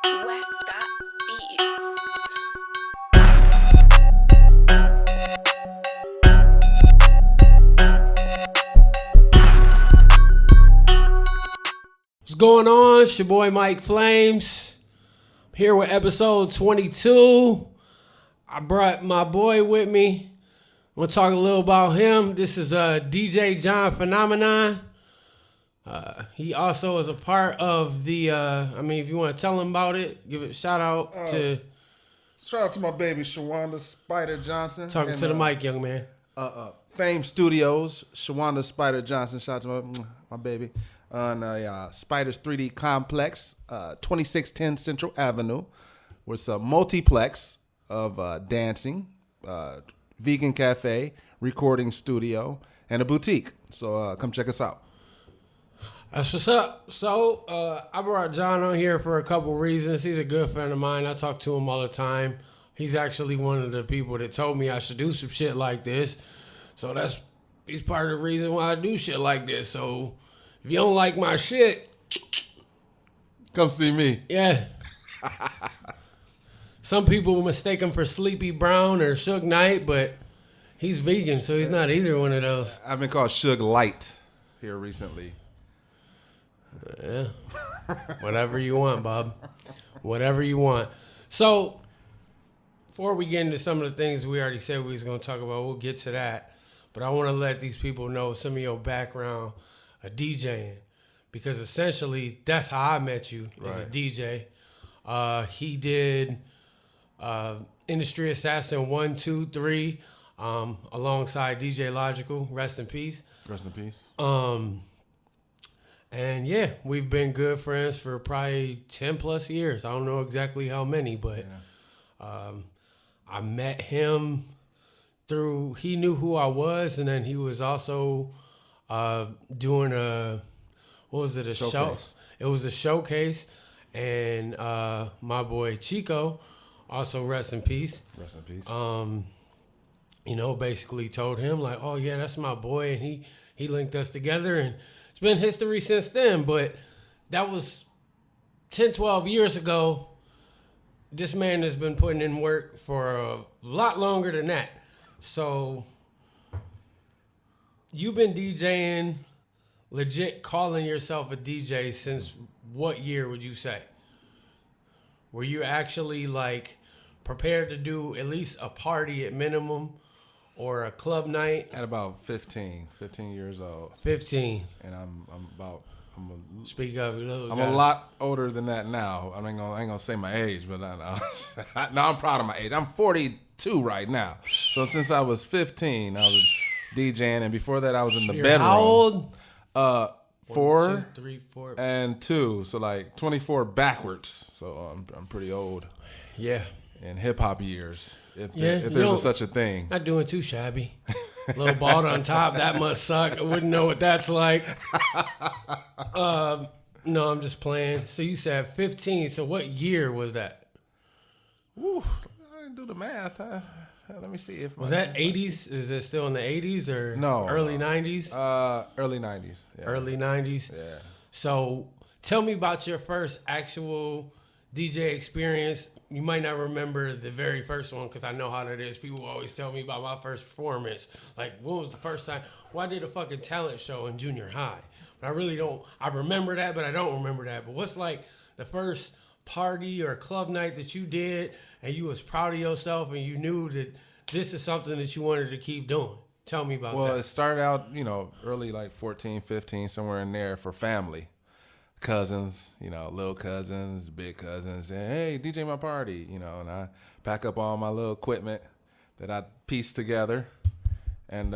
What's going on? It's your boy Mike Flamez. I'm here with episode 22. I brought my boy with me. I'm going to talk a little about him. This is DJ John Phenomenon. He also is a part of the, if you want to tell him about it, give it a shout out to... Shout out to my baby, Shawanda Spider Johnson. Talking to the mic, young man. Fame Studios, Shawanda Spider Johnson. Shout out to my baby. On Spider's 3D Complex, 2610 Central Avenue, where it's a multiplex of dancing, vegan cafe, recording studio, and a boutique. So come check us out. That's what's up. So I brought John on here for a couple reasons. He's a good friend of mine. I talk to him all the time. He's actually one of the people that told me I should do some shit like this. So he's part of the reason why I do shit like this. So if you don't like my shit, come see me. Yeah. Some people will mistake him for Sleepy Brown or Suge Knight, but he's vegan, so he's not either one of those. I've been called Suge Light here recently. Yeah. Whatever you want, Bob. Whatever you want. So, before we get into some of the things we already said we was going to talk about, we'll get to that. But I want to let these people know some of your background of DJing. Because essentially, that's how I met you as a DJ. He did Industry Assassin 1, 2, 3 alongside DJ Logical. Rest in peace. Rest in peace. And yeah, we've been good friends for probably 10 plus years. I don't know exactly how many, but I met him through, he knew who I was, and then he was also doing a showcase. Show? It was a showcase, and my boy Chico, also rest in peace. Rest in peace. Basically told him like, oh yeah, that's my boy, and he linked us together, and it's been history since then, but that was 10, 12 years ago. This man has been putting in work for a lot longer than that. So you've been DJing, legit calling yourself a DJ since what year would you say? Were you actually like prepared to do at least a party at minimum or a club night? At about 15 years old. 15. And I'm Speak up. I'm a lot older than that now. I ain't gonna say my age, but I'm proud of my age. I'm 42 right now. So since I was 15, I was DJing, and before that, I was in the bedroom. How old? 4, 1, 2, 3, 4, and 2. So like 24 backwards. So I'm pretty old. Yeah. In hip hop years, if there's such a thing. Not doing too shabby. A little bald on top, that must suck. I wouldn't know what that's like. No, I'm just playing. So you said 15. So what year was that? Ooh, I didn't do the math. Let me see if was that 80s? Is it still in the 80s or no? Early 90s? Early 90s. Yeah. Early 90s. Yeah. So tell me about your first actual DJ experience. You might not remember the very first one because I know how that is. People always tell me about my first performance. Like, when was the first time? Well, I did a fucking talent show in junior high. But I really don't. I remember that, but I don't remember that. But what's like the first party or club night that you did and you was proud of yourself and you knew that this is something that you wanted to keep doing? Tell me about that. Well, it started out, early like 14, 15, somewhere in there for family. Cousins, little cousins, big cousins, and hey, DJ my party, and I pack up all my little equipment that I pieced together and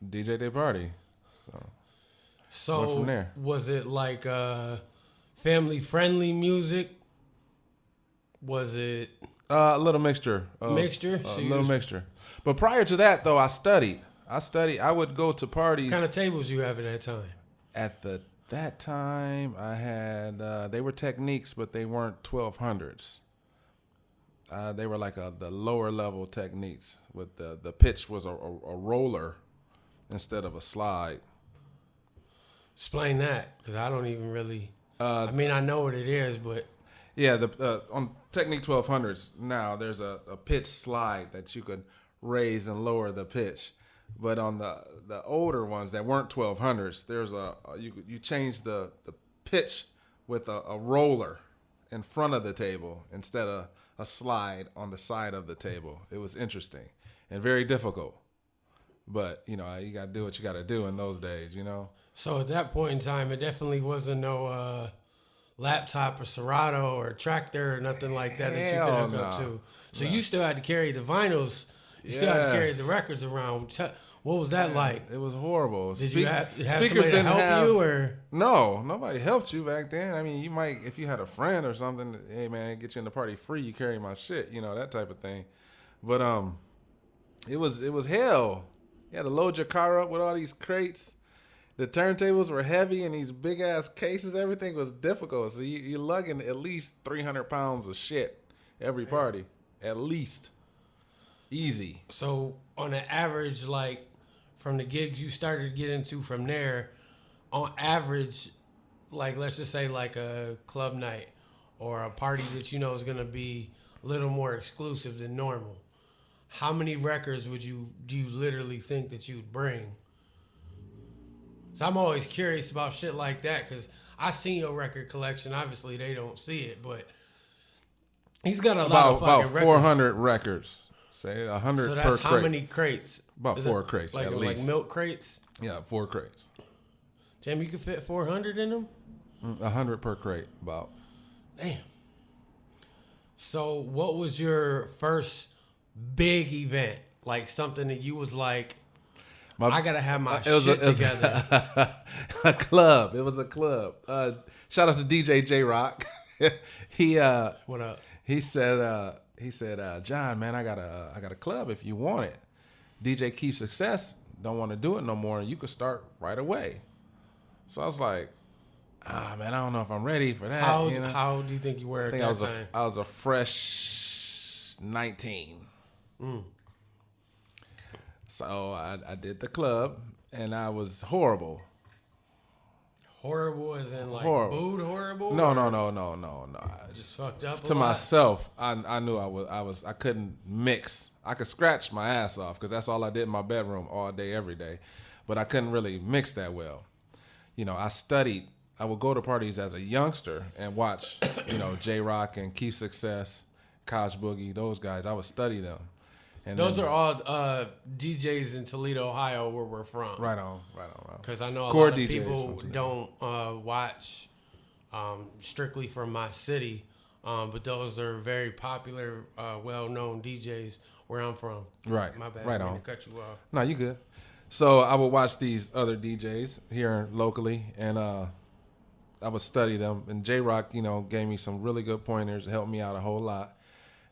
DJ their party. So went from there. Was it like family friendly music? Was it a little mixture? Mixture? A little mixture. But prior to that, though, I studied. I would go to parties. What kind of tables you have at that time? At that time, I had, they were Techniques, but they weren't 1200s. They were like the lower level Techniques with the pitch was a roller instead of a slide. Explain that, because I don't even really, I know what it is, but Yeah, the on Technique 1200s now there's a pitch slide that you could raise and lower the pitch, but on the older ones that weren't 1200s, there's you change the pitch with a roller in front of the table instead of a slide on the side of the table. It was interesting and very difficult, but you got to do what you got to do in those days, So at that point in time, it definitely wasn't no laptop or Serato or tractor or nothing like that that you could hook up to. So you still had to carry the vinyls. You still had to carry the records around. What was that like? It was horrible. Did you have somebody to help you or? No, nobody helped you back then. I mean, you might, if you had a friend or something, hey man, get you in the party free, you carry my shit, that type of thing. But it was hell. You had to load your car up with all these crates. The turntables were heavy and these big ass cases. Everything was difficult. So you're lugging at least 300 pounds of shit every party, at least. Easy. So on an average, like from the gigs you started to get into from there, on average, like let's just say like a club night or a party that is going to be a little more exclusive than normal, how many records do you literally think that you'd bring? So I'm always curious about shit like that because I seen your record collection. Obviously, they don't see it, but he's got a lot of fucking about 400 records. Say 100 so per that's crate. how many crates? About 4 crates, like, at least. Like milk crates? Yeah, 4 crates. Tim, you could fit 400 in them? 100 per crate, about. Damn. So what was your first big event? Like something that you was like, I got to have my shit together. A club. It was a club. Shout out to DJ J-Rock. What up? He said, John, man, I got a club if you want it. DJ Keith Success don't want to do it no more, and you could start right away. So I was like, man, I don't know if I'm ready for that. How old do you think you were at that time? I was a fresh 19. So I did the club, and I was horrible. Horrible as in like booed horrible? No. Just fucked up to myself. I knew I couldn't mix. I could scratch my ass off because that's all I did in my bedroom all day, every day. But I couldn't really mix that well. I studied. I would go to parties as a youngster and watch, J-Rock and Keith Success, Kosh Boogie, those guys. I would study them. And those are all DJs in Toledo, Ohio, where we're from. Right on. Because I know a lot of people don't watch strictly from my city, but those are very popular, well-known DJs where I'm from. Right. My bad. Right I on. didn't cut you off. No, you good. So I would watch these other DJs here locally, and I would study them. And J-Rock, gave me some really good pointers, helped me out a whole lot.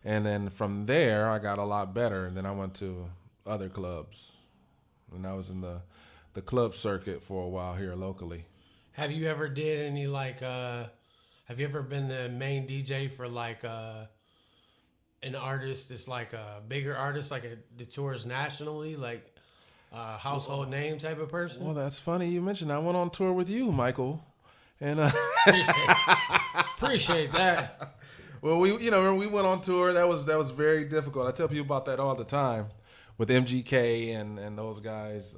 And then from there, I got a lot better. And then I went to other clubs. And I was in the club circuit for a while here locally. Have you ever did any have you ever been the main DJ for an artist that's like a bigger artist, that tours nationally, like a household name type of person? Well, that's funny you mentioned. I went on tour with you, Michael. And appreciate that. Well, we went on tour. That was very difficult. I tell people about that all the time with MGK and those guys.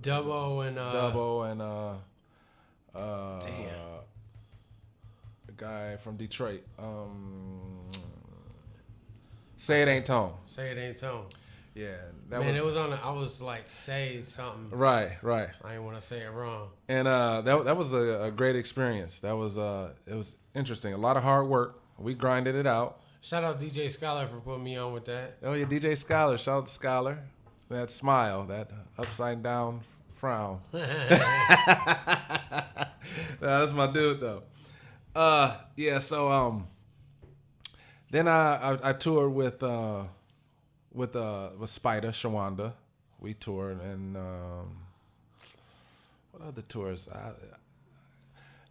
Dubbo and damn, the guy from Detroit. Say It Ain't Tone. Say It Ain't Tone. Yeah, it was on. I was like, say something. Right. I didn't want to say it wrong. And that was a great experience. It was interesting. A lot of hard work. We grinded it out. Shout out DJ Scholar for putting me on with that. Oh yeah, DJ Scholar. Shout out to Scholar. That smile, that upside down frown. That's my dude though. Yeah. So then I toured with Spider Shawanda. We toured, and what other tours?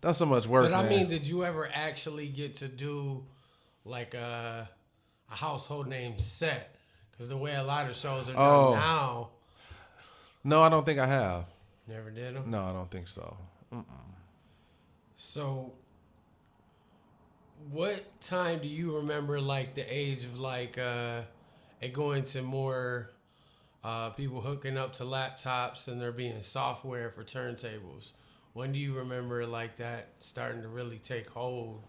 Done so much work. But I man. mean, did you ever actually get to do like a household name set? Because the way a lot of shows are done now. No, I don't think I have. Never did them? No, I don't think so. So What time do you remember, like the age of like it going to more people hooking up to laptops and there being software for turntables? When do you remember like that starting to really take hold?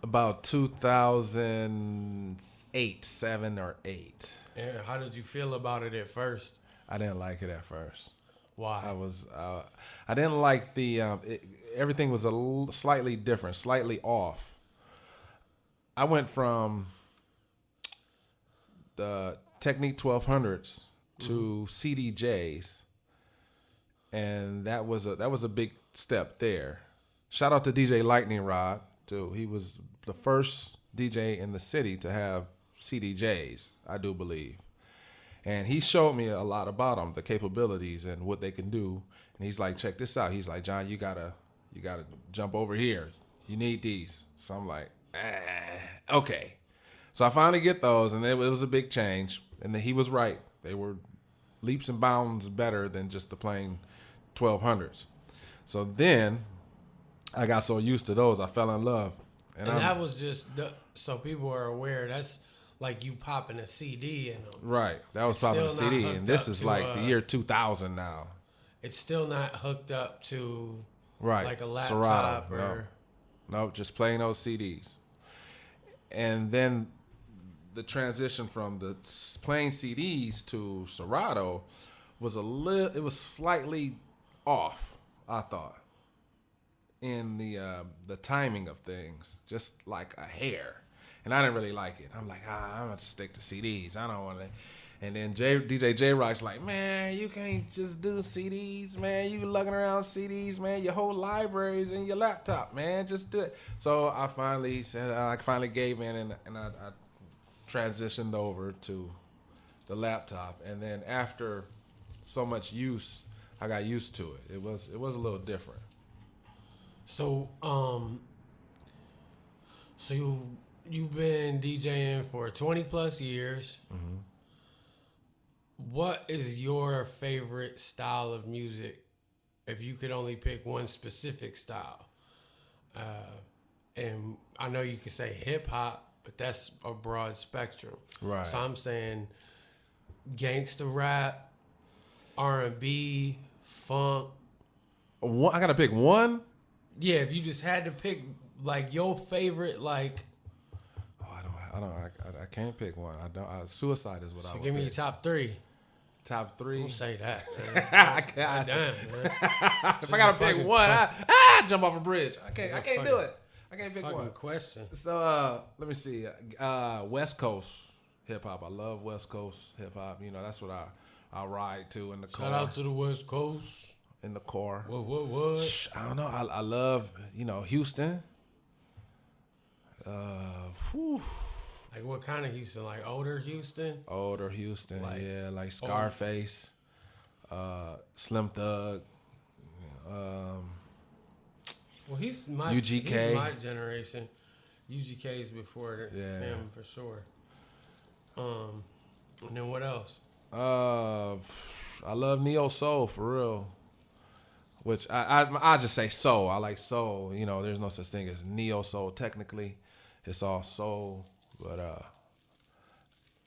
About 2008, 7 or 8. And how did you feel about it at first? I didn't like it at first. Why? I didn't like everything was slightly different, slightly off. I went from the Technique 1200s to CDJs, and that was a big step there. Shout out to DJ Lightning Rod too. He was the first DJ in the city to have CDJs, I do believe. And he showed me a lot about them, the capabilities and what they can do. And he's like, check this out. He's like, John, you gotta jump over here. You need these. So I'm like, okay. So I finally get those, and it was a big change. And then he was right. They were leaps and bounds better than just the plain 1200s. So then I got so used to those, I fell in love. And that was just, so people are aware, that's like you popping a CD in them. Right. That was popping a CD. And this is like the year 2000 now. It's still not hooked up to like a laptop Serato. No, just playing those CDs. And then the transition from the playing CDs to Serato was it was slightly off, I thought, in the timing of things, just like a hair. And I didn't really like it. I'm like, I'm going to stick to CDs. I don't want to. And then DJ J-Rock's like, man, you can't just do CDs, man. You lugging around CDs, man. Your whole library's in your laptop, man. Just do it. So I finally said, I finally gave in, and I transitioned over to the laptop. And then after so much use, I got used to it. It was a little different. So, you've been DJing for 20 plus years. Mm-hmm. What is your favorite style of music if you could only pick one specific style? And I know you could say hip hop, but that's a broad spectrum. Right. So I'm saying gangsta rap, R&B, funk. I got to pick one? Yeah, if you just had to pick like your favorite, like. I can't pick one. Suicide is what I would So give me pick. your top three. Top three? Don't say that, man. God damn, man. If I gotta pick one, I jump off a bridge. I can't do it. I can't pick one. Question. So let me see. West Coast hip hop. I love West Coast hip hop. You know, that's what I ride to in the car. Shout out to the West Coast. In the car. What? I don't know. I love, Houston. Like what kind of Houston? Like older Houston? Older Houston, like Scarface, Slim Thug. Well, he's my UGK. He's my generation. UGK is before him for sure. And then what else? I love neo soul for real. Which I just say soul. I like soul. There's no such thing as neo soul. Technically, it's all soul. But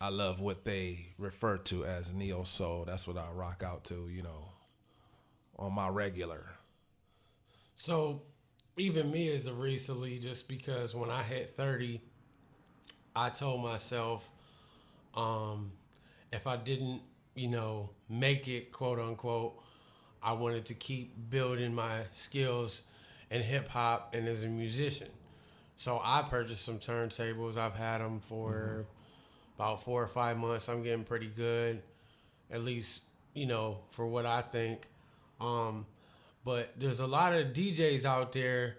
I love what they refer to as neo soul. That's what I rock out to, on my regular. So even me as of recently, just because when I hit 30, I told myself, if I didn't, make it, quote unquote, I wanted to keep building my skills in hip hop and as a musician. So I purchased some turntables. I've had them for about 4 or 5 months. I'm getting pretty good, at least, for what I think. But there's a lot of DJs out there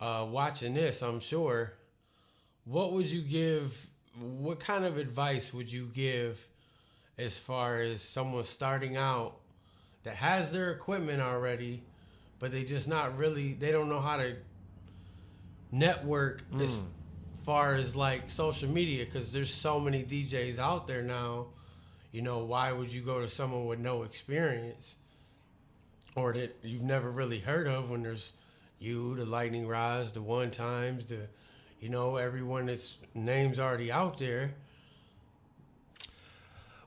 watching this, I'm sure. What kind of advice would you give as far as someone starting out that has their equipment already, but they don't know how to network as far as like social media, because there's so many DJs out there now. Why would you go to someone with no experience or that you've never really heard of when there's you, the lightning rods, the one times, the, everyone that's names already out there.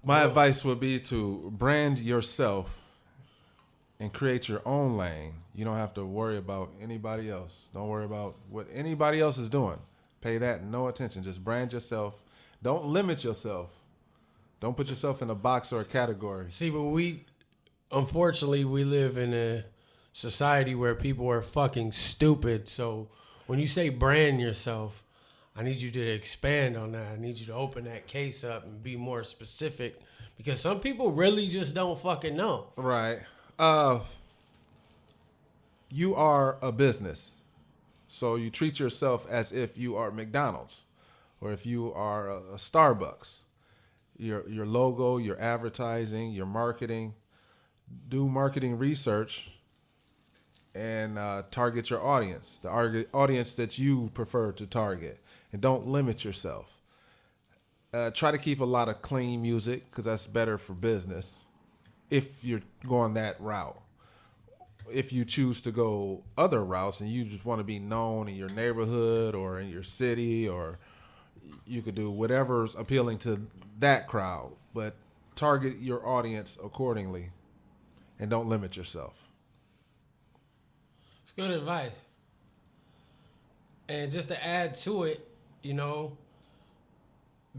My advice would be to brand yourself and create your own lane. You don't have to worry about anybody else. Don't worry about what anybody else is doing. Pay that no attention. Just brand yourself. Don't limit yourself. Don't put yourself in a box or a category. See, but unfortunately, we live in a society where people are fucking stupid. So when you say brand yourself, I need you to expand on that. I need you to open that case up and be more specific, because some people really just don't fucking know. Right. You are a business. So you treat yourself as if you are McDonald's or if you are a Starbucks. Your logo, your advertising, your marketing. Do marketing research and target your audience, the audience that you prefer to target. And don't limit yourself. Try to keep a lot of clean music, because that's better for business if you're going that route. If you choose to go other routes and you just want to be known in your neighborhood or in your city, or you could do whatever's appealing to that crowd, but target your audience accordingly and don't limit yourself. It's good advice. And just to add to it,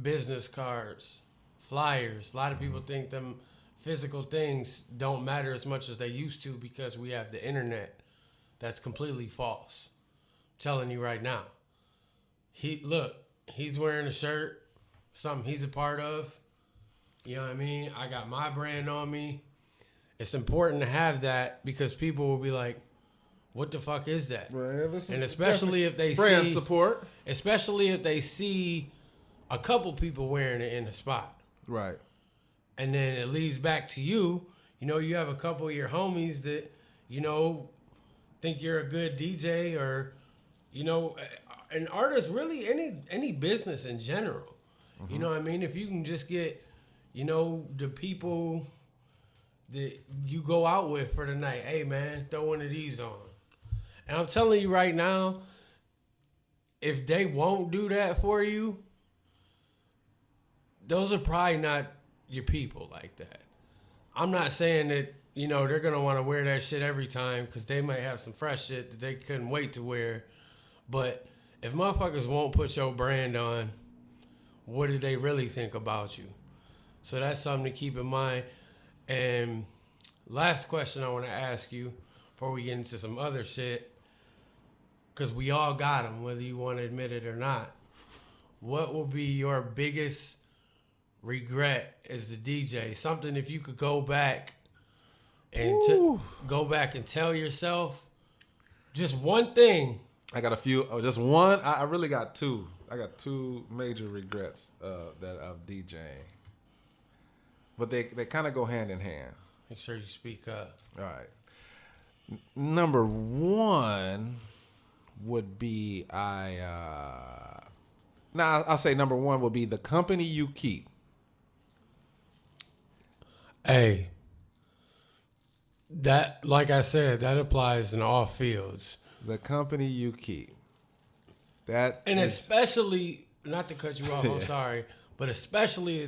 business cards, flyers. A lot of people think them physical things don't matter as much as they used to because we have the internet. That's completely false. I'm telling you right now. He's wearing a shirt, something he's a part of. You know what I mean? I got my brand on me. It's important to have that, because people will be like, what the fuck is that? Well, and especially if they brand see support. Especially if they see a couple people wearing it in the spot. Right. And then it leads back to you. You have a couple of your homies that, think you're a good DJ, or, an artist, really any business in general. Mm-hmm. You know what I mean? If you can just get, the people that you go out with for the night, hey man, throw one of these on. And I'm telling you right now, if they won't do that for you, those are probably not your people like that. I'm not saying that, they're going to want to wear that shit every time, because they might have some fresh shit that they couldn't wait to wear. But if motherfuckers won't put your brand on, what do they really think about you? So that's something to keep in mind. And last question I want to ask you before we get into some other shit, because we all got them, whether you want to admit it or not. What will be your biggest regret as the DJ? Something, if you could go back and tell yourself just one thing. I got a few. Just one. I really got two. I got two major regrets that of DJing, but they kind of go hand in hand. Make sure you speak up. All right. Number one would be I'll say number one would be the company you keep. Hey, that, like I said, that applies in all fields. The company you keep. Especially, not to cut you off, I'm sorry, but especially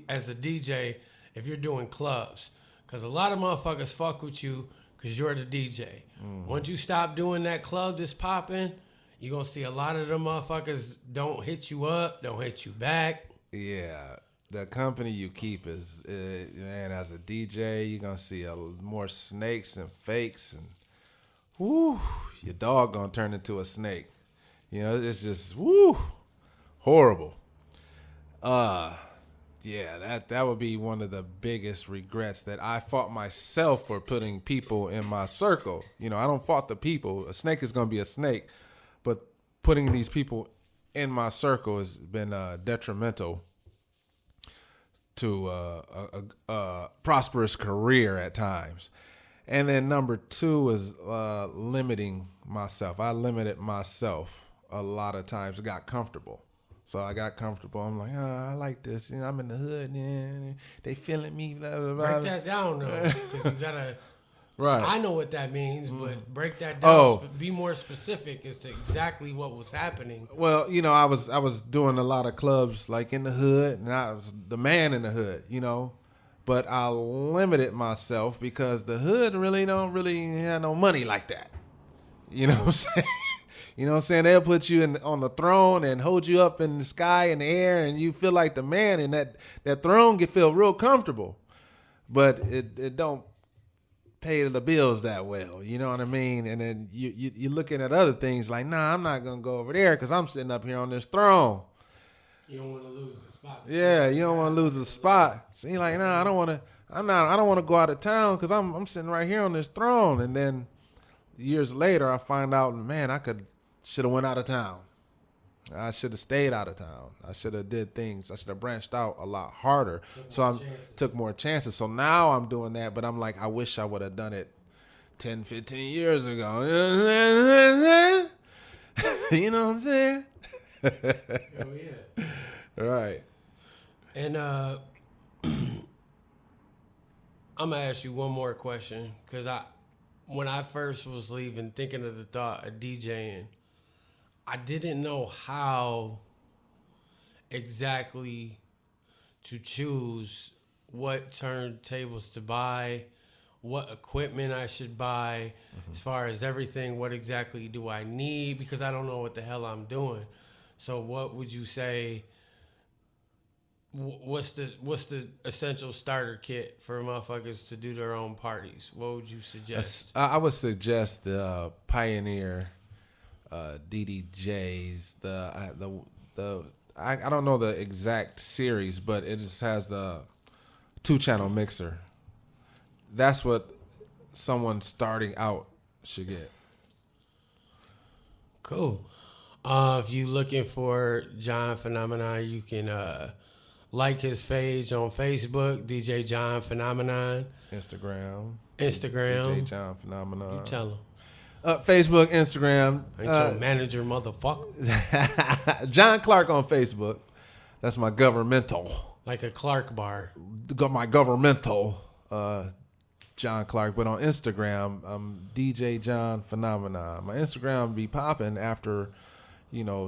as a DJ, if you're doing clubs. Because a lot of motherfuckers fuck with you because you're the DJ. Mm-hmm. Once you stop doing that club that's popping, you're going to see a lot of them motherfuckers don't hit you up, don't hit you back. Yeah. The company you keep is, man, as a DJ, you're going to see more snakes and fakes. And, your dog going to turn into a snake. It's just, horrible. Yeah, that would be one of the biggest regrets, that I fought myself for putting people in my circle. I don't fault the people. A snake is going to be a snake. But putting these people in my circle has been detrimental to a prosperous career at times. And then number two is limiting myself. I limited myself a lot of times. I got comfortable. So I got comfortable. I'm like, I like this. I'm in the hood. They feeling me. Blah, blah, blah. Write that down, though, because you got to Right. I know what that means, but break that down. Oh. Be more specific as to exactly what was happening. Well, I was doing a lot of clubs like in the hood, and I was the man in the hood, But I limited myself because the hood really don't have no money like that. You know what I'm saying? You know what I'm saying? They'll put you on the throne and hold you up in the sky in the air, and you feel like the man, and that throne can feel real comfortable. But it don't pay the bills that well, you know what I mean? And then you're looking at other things like, nah, I'm not gonna go over there because I'm sitting up here on this throne. You don't want to lose the spot. Yeah, you don't want to lose the spot. So you're like, nah, I don't want to go out of town because I'm sitting right here on this throne. And then years later, I find out, man, should have went out of town. I should have stayed out of town. I should have did things. I should have branched out a lot harder. Took more chances. So now I'm doing that, but I'm like, I wish I would have done it 10, 15 years ago. You know what I'm saying? Oh, yeah. Right. And I'm going to ask you one more question because when I first was leaving, thinking of the thought of DJing, I didn't know how exactly to choose what turntables to buy, what equipment I should buy, as far as everything, what exactly do I need, because I don't know what the hell I'm doing. So what would you say, what's the essential starter kit for motherfuckers to do their own parties? What would you suggest? I would suggest the Pioneer DDJs. I don't know the exact series, but it just has the 2-channel mixer. That's what someone starting out should get. Cool. If you looking for John Phenomenon, you can like his page on Facebook, DJ John Phenomenon. Instagram. DJ John Phenomenon. You tell him. Facebook, Instagram. Ain't your manager, motherfucker. John Clark on Facebook. That's my governmental. Like a Clark bar. My governmental John Clark. But on Instagram, I'm DJ John Phenomenon. My Instagram be popping after,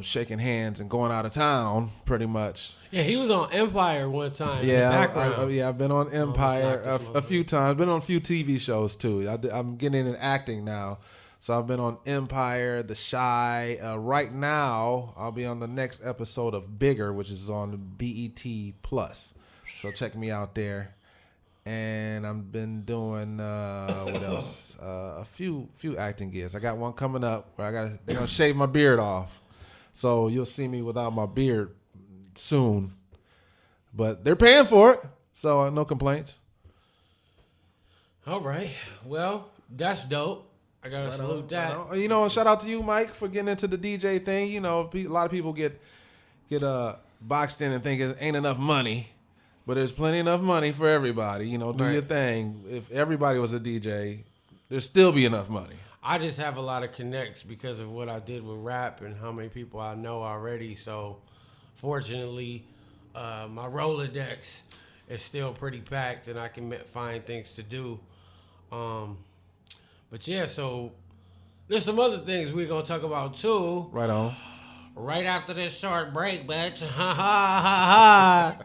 shaking hands and going out of town, pretty much. Yeah, he was on Empire one time. Yeah, in the background. I've been on Empire a few times. Been on a few TV shows too. I'm getting into acting now. So I've been on Empire, The Shy. Right now, I'll be on the next episode of Bigger, which is on BET Plus. So check me out there. And I've been doing what else? A few acting gigs. I got one coming up where they're gonna shave my beard off. So you'll see me without my beard soon. But they're paying for it, so no complaints. All right. Well, that's dope. I gotta salute that. Shout out to you, Mike, for getting into the DJ thing. A lot of people get boxed in and think it ain't enough money, but there's plenty enough money for everybody. Do Right. your thing. If everybody was a DJ, there'd still be enough money. I just have a lot of connects because of what I did with rap and how many people I know already. So, fortunately, my Rolodex is still pretty packed, and I can find things to do. But yeah, so there's some other things we're gonna talk about too. Right on. Right after this short break, bitch. Ha ha ha ha.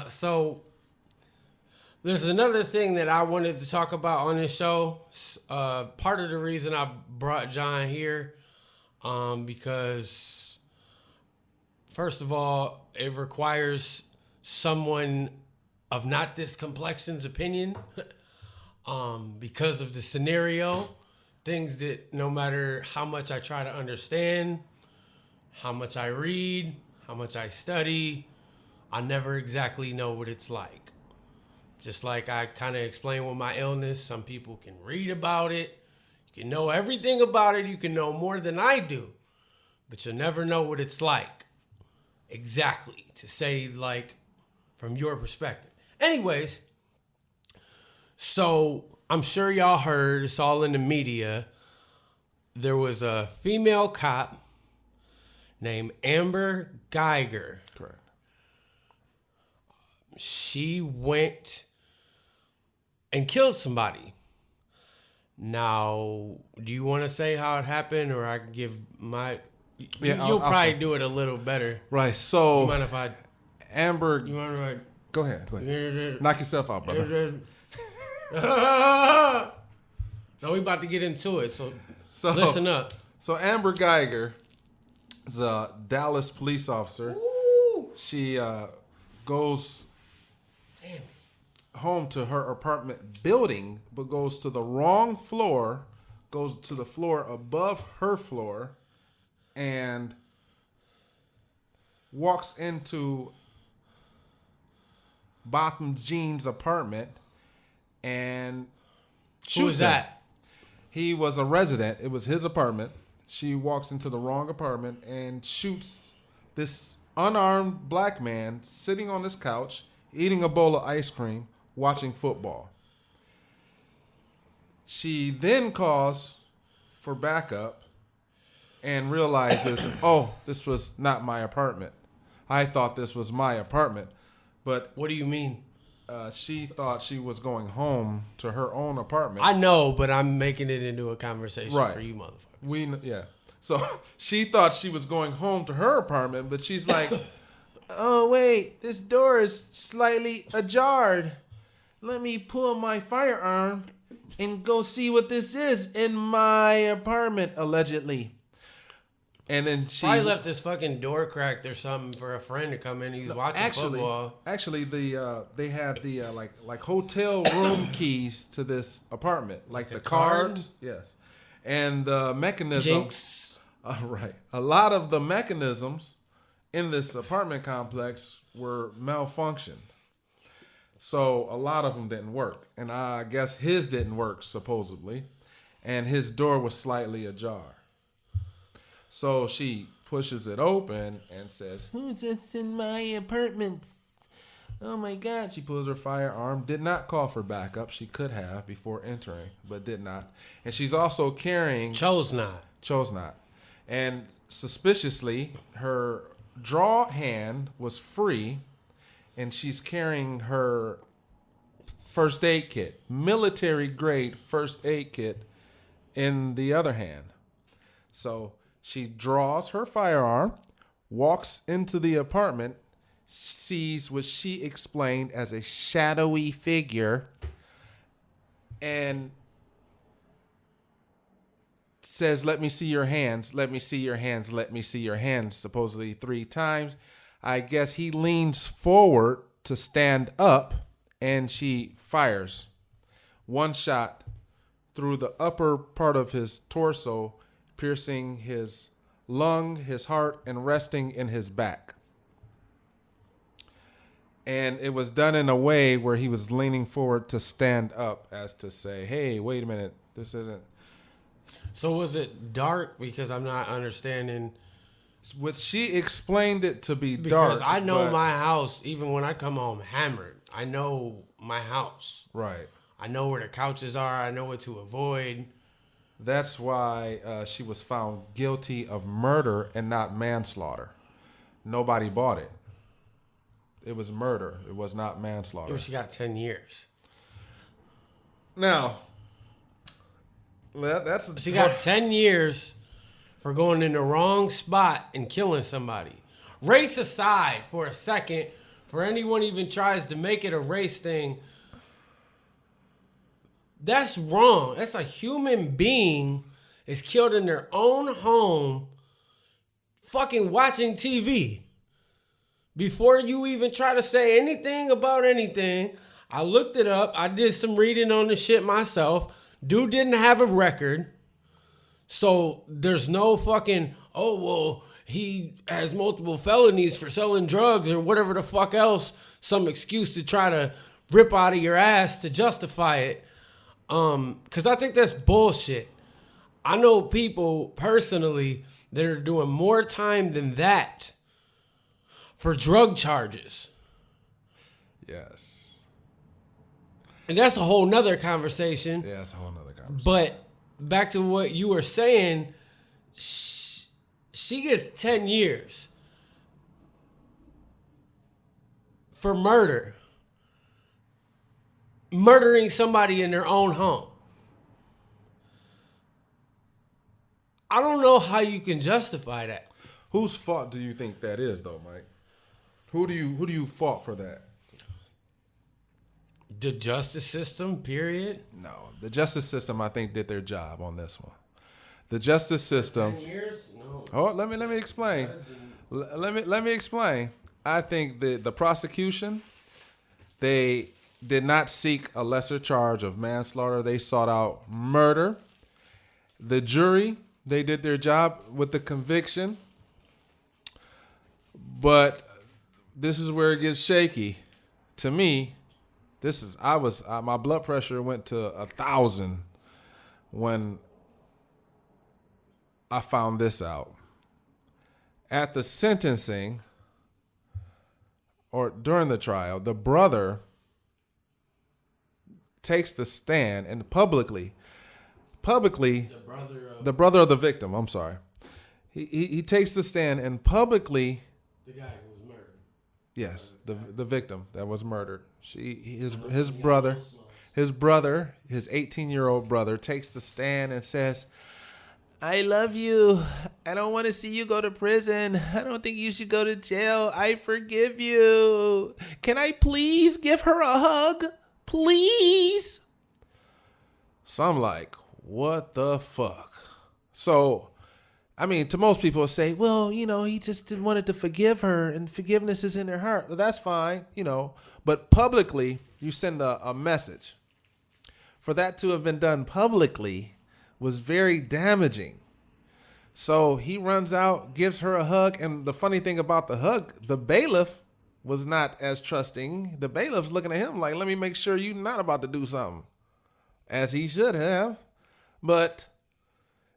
So there's another thing that I wanted to talk about on this show. Part of the reason I brought John here, because first of all, it requires someone of not this complexion's opinion, because of the scenario, things that no matter how much I try to understand, how much I read, how much I study, I never exactly know what it's like. Just like I kind of explained with my illness, some people can read about it. You can know everything about it. You can know more than I do. But you'll never know what it's like. Exactly. To say, like, from your perspective. Anyways, So I'm sure y'all heard, it's all in the media. There was a female cop named Amber Geiger. Correct. She went and killed somebody. Now, do you want to say how it happened, or I can give my... Yeah, You'll I'll probably say. do it a little better. Right. So You mind if I... Amber, You mind if I... go ahead. Knock yourself out, brother. No, we about to get into it, so So listen up. So Amber Geiger is a Dallas police officer. Ooh. She goes Damn. home to her apartment building, but goes to the wrong floor, goes to the floor above her floor, and walks into Botham Jean's apartment and shoots Who was him. that? He was a resident. It was his apartment. She walks into the wrong apartment and shoots this unarmed black man sitting on his couch, eating a bowl of ice cream, watching football. She then calls for backup and realizes, oh, this was not my apartment. I thought this was my apartment. But What do you mean? she thought she was going home to her own apartment. I know, but I'm making it into a conversation Right. for you motherfuckers. Yeah. So she thought she was going home to her apartment, but she's like, oh, wait, this door is slightly ajar. Let me pull my firearm and go see what this is in my apartment, allegedly. And then she Probably left this fucking door cracked or something for a friend to come in. He's watching football. Actually, they had the like hotel room keys to this apartment, like the card? cards. Yes, and the mechanism. Jinx. Right. A lot of the mechanisms in this apartment complex were malfunctioned. So a lot of them didn't work. And I guess his didn't work, supposedly. And his door was slightly ajar. So she pushes it open and says, who's this in my apartment? Oh my God. She pulls her firearm. Did not call for backup. She could have before entering, but did not. And she's also carrying... Chose not. Chose not. And suspiciously, her draw hand was free, and she's carrying her first aid kit, military grade first aid kit, in the other hand. So she draws her firearm, walks into the apartment, sees what she explained as a shadowy figure, and says, let me see your hands, let me see your hands, let me see your hands, supposedly 3 times. I guess he leans forward to stand up, and she fires 1 shot through the upper part of his torso, piercing his lung, his heart, and resting in his back. And it was done in a way where he was leaning forward to stand up, as to say, hey, wait a minute, this isn't... So was it dark? Because I'm not understanding. Which she explained it to be dark. Because I know but- my house, even when I come home hammered. I know my house. Right. I know where the couches are. I know what to avoid. That's why she was found guilty of murder and not manslaughter. Nobody bought it. It was murder. It was not manslaughter. She got 10 years. Now, that's... She got 10 years for going in the wrong spot and killing somebody. Race aside for a second, for anyone even tries to make it a race thing, that's wrong. That's a human being is killed in their own home fucking watching TV. Before you even try to say anything about anything, I looked it up. I did some reading on the shit myself. Dude didn't have a record. So there's no fucking, oh, well, he has multiple felonies for selling drugs or whatever the fuck else. Some excuse to try to rip out of your ass to justify it. Because I think that's bullshit. I know people personally that are doing more time than that for drug charges. Yes. And that's a whole nother conversation. Yeah, that's a whole nother conversation. But back to what you were saying, she gets 10 years for murder. Murdering somebody in their own home. I don't know how you can justify that. Whose fault do you think that is, though, Mike? Who do you fault for that? The justice system, period. No, the justice system, I think, did their job on this one. The justice system. 10 years? No. Oh, let me explain. Let me explain. I think the prosecution, they did not seek a lesser charge of manslaughter. They sought out murder. The jury, they did their job with the conviction. But this is where it gets shaky. To me, my blood pressure went to 1,000 when I found this out. At the sentencing or during the trial, the brother takes the stand and publicly, the brother of the victim, I'm sorry. He takes the stand and publicly, the guy who was murdered. Yes, the victim that was murdered. His brother, his 18-year-old brother takes the stand and says, I love you. I don't want to see you go to prison. I don't think you should go to jail. I forgive you. Can I please give her a hug? Please. So I'm like, what the fuck? So, I mean, to most people say, well, he just didn't wanted to forgive her and forgiveness is in her heart. Well, that's fine, but publicly you send a message. For that to have been done publicly was very damaging. So he runs out, gives her a hug. And the funny thing about the hug, the bailiff was not as trusting. The bailiff's looking at him like, let me make sure you're not about to do something. As he should have. But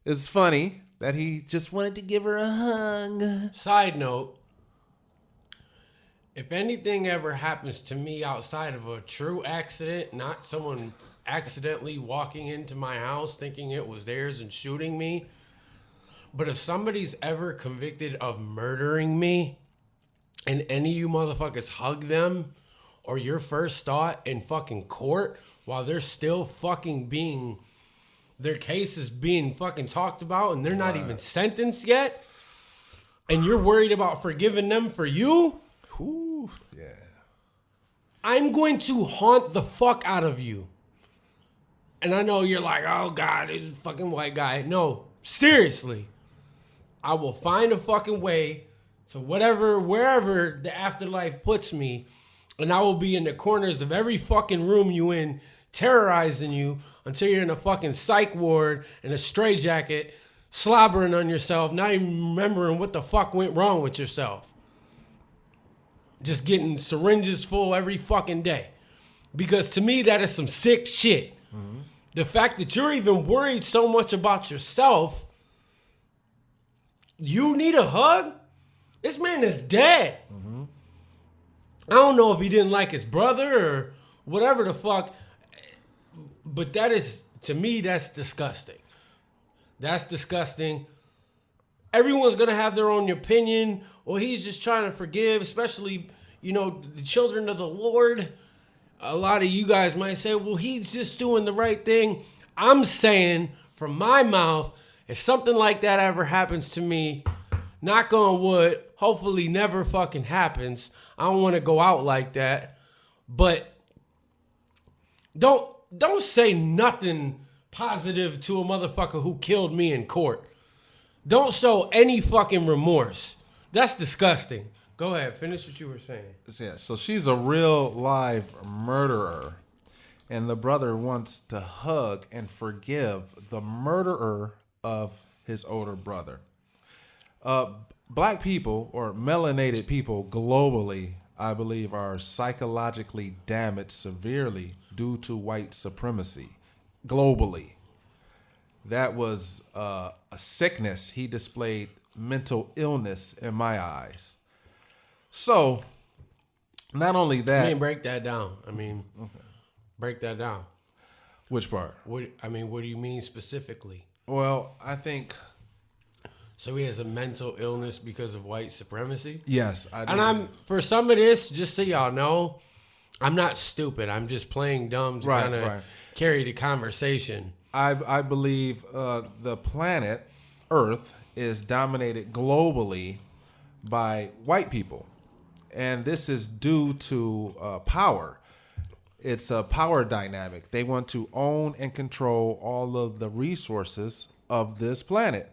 it's funny that he just wanted to give her a hug. Side note, if anything ever happens to me outside of a true accident, not someone accidentally walking into my house thinking it was theirs and shooting me, but if somebody's ever convicted of murdering me, and any of you motherfuckers hug them, or your first thought in fucking court while they're still fucking their case is being fucking talked about and they're not even sentenced yet, and you're worried about forgiving them for you, Ooh, yeah. I'm going to haunt the fuck out of you. And I know you're like, oh God, it's a fucking white guy. No, seriously. I will find a fucking way to wherever the afterlife puts me, and I will be in the corners of every fucking room you in, terrorizing you until you're in a fucking psych ward in a straitjacket, slobbering on yourself, not even remembering what the fuck went wrong with yourself. Just getting syringes full every fucking day. Because to me, that is some sick shit. Mm-hmm. The fact that you're even worried so much about yourself, you need a hug? This man is dead. Mm-hmm. I don't know if he didn't like his brother or whatever the fuck, but that is, to me, that's disgusting. That's disgusting. Everyone's going to have their own opinion, or he's just trying to forgive, especially, the children of the Lord. A lot of you guys might say, well, he's just doing the right thing. I'm saying from my mouth, if something like that ever happens to me, knock on wood, hopefully never fucking happens. I don't want to go out like that. But don't say nothing positive to a motherfucker who killed me in court. Don't show any fucking remorse. That's disgusting. Go ahead, finish what you were saying. Yeah, so she's a real live murderer. And the brother wants to hug and forgive the murderer of his older brother. Black people, or melanated people globally, I believe, are psychologically damaged severely due to white supremacy globally. That was a sickness. He displayed mental illness in my eyes. So, not only that... break that down. Break that down. Which part? What do you mean specifically? Well, I think So he has a mental illness because of white supremacy? yes. I do. And for some of this, just so y'all know, I'm not stupid. I'm just playing dumb to kind of carry the conversation. I believe the planet Earth is dominated globally by white people. And this is due to power. It's a power dynamic. They want to own and control all of the resources of this planet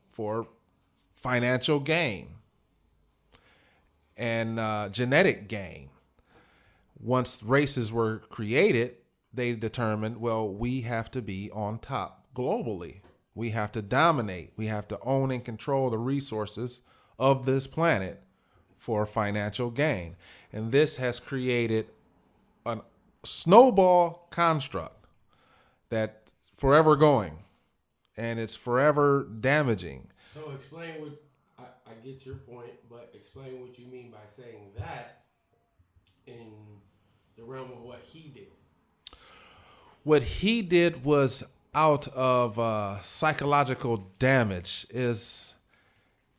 for financial gain and genetic gain. Once races were created, they determined, well, we have to be on top globally. We have to dominate. We have to own and control the resources of this planet for financial gain. And this has created a snowball construct that forever going, and it's forever damaging. So explain what, I get your point, but explain what you mean by saying that in the realm of what he did. What he did was out of psychological damage. Is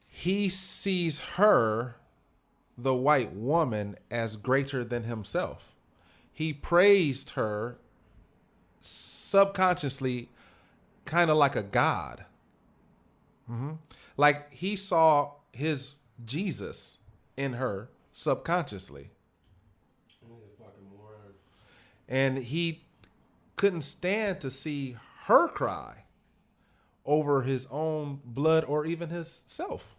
he sees her, the white woman, as greater than himself. He praised her subconsciously, kind of like a god. Mm-hmm. Like he saw his Jesus in her subconsciously. And he couldn't stand to see her cry over his own blood or even his self.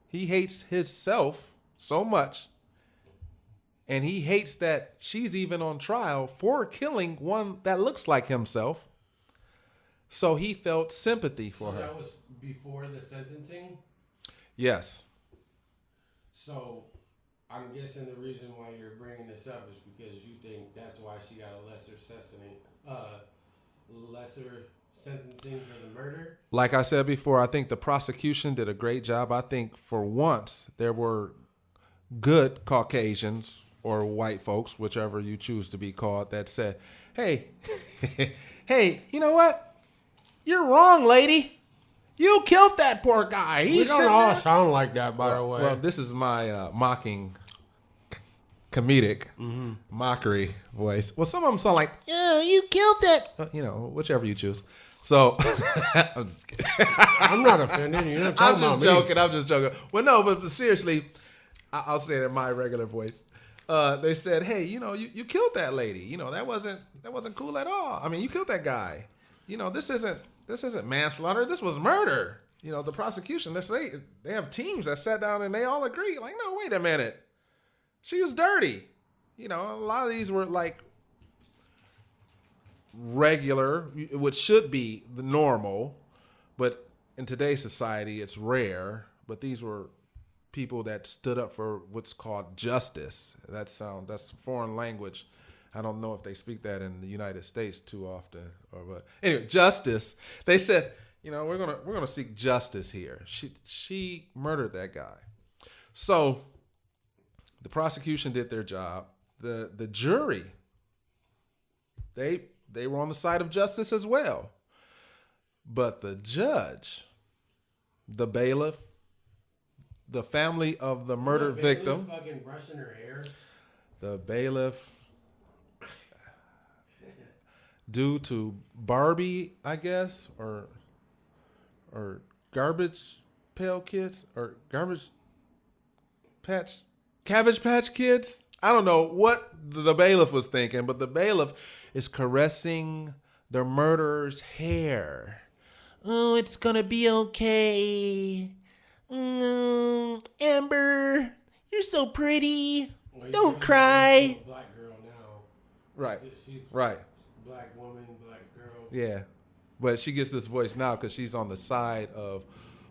He hates his self so much, and he hates that she's even on trial for killing one that looks like himself. So he felt sympathy for her. So that was before the sentencing? Yes. So I'm guessing the reason why you're bringing this up is because you think that's why she got a lesser sentencing for the murder? Like I said before, I think the prosecution did a great job. I think for once there were good Caucasians or white folks, whichever you choose to be called, that said, hey, hey, you know what? You're wrong, lady. You killed that poor guy. We don't all sound like that, by the way. Well, this is my mocking, comedic, mockery voice. Well, some of them sound like, yeah, you killed that. Whichever you choose. So, I'm just kidding. I'm not offended. You're not talking about me. I'm just joking. Well, no, but seriously, I'll say it in my regular voice. They said, hey, you killed that lady. That wasn't cool at all. I mean, you killed that guy. This isn't manslaughter. This was murder. The prosecution, they have teams that sat down and they all agree. Like, no, wait a minute. She was dirty. A lot of these were like regular, which should be the normal, but in today's society, it's rare. But these were people that stood up for what's called justice. That's foreign language. I don't know if they speak that in the United States too often, but anyway, justice. They said, we're gonna seek justice here. She murdered that guy. So the prosecution did their job. The jury, they were on the side of justice as well. But the judge, the bailiff, the family of the murdered victim, fucking brushing her hair. The bailiff, due to Barbie, I guess, or garbage pail kids, or Cabbage Patch Kids. I don't know what the bailiff was thinking, but the bailiff is caressing the murderer's hair. Oh, it's gonna be okay. Amber, you're so pretty. Well, don't cry. Black girl now. Right. She's right. Black woman, black girl. Yeah. But she gets this voice now because she's on the side of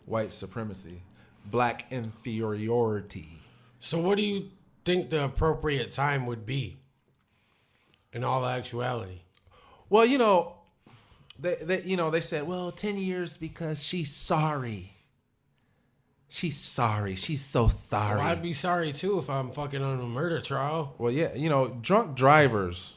white supremacy, black inferiority. So what do you think the appropriate time would be in all actuality? Well, they said, well, 10 years because she's sorry. She's sorry. She's so sorry. Well, I'd be sorry too if I'm fucking on a murder trial. Well, yeah, drunk drivers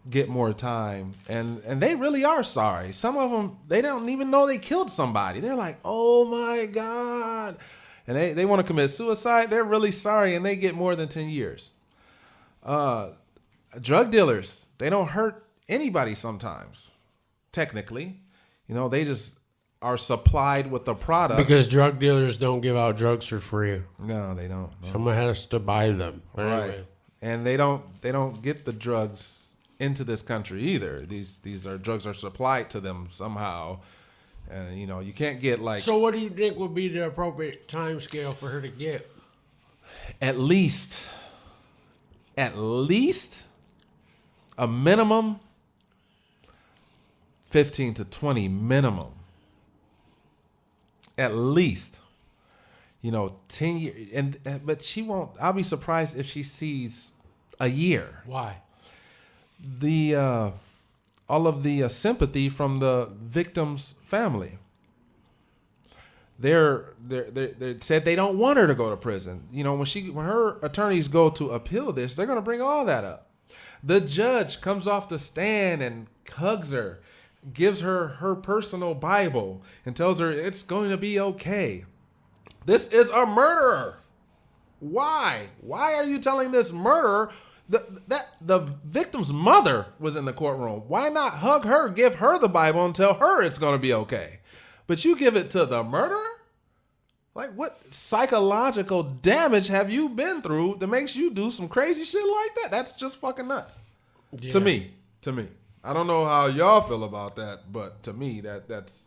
get more time, and they really are sorry. Some of them, they don't even know they killed somebody. They're like, oh my God. And they want to commit suicide. They're really sorry, and they get more than 10 years. Drug dealers, they don't hurt anybody sometimes, technically. They just are supplied with the product. Because drug dealers don't give out drugs for free. No, they don't. No. Someone has to buy them. Anyway. Right. And they don't get the drugs into this country either. These drugs are supplied to them somehow. And you can't get like. So what do you think would be the appropriate time scale for her to get? At least a minimum 15 to 20 minimum. At least, 10 years. But she won't. I'll be surprised if she sees a year. Why? All of the sympathy from the victim's family. They said they don't want her to go to prison. When her attorneys go to appeal this, they're going to bring all that up. The judge comes off the stand and hugs her, gives her her personal Bible, and tells her it's going to be okay. This is a murderer. Why? Why are you telling this murderer that the victim's mother was in the courtroom? Why not hug her, give her the Bible, and tell her it's going to be okay? But you give it to the murderer? Like, what psychological damage have you been through that makes you do some crazy shit like that? That's just fucking nuts. Yeah. To me. I don't know how y'all feel about that, but to me, that's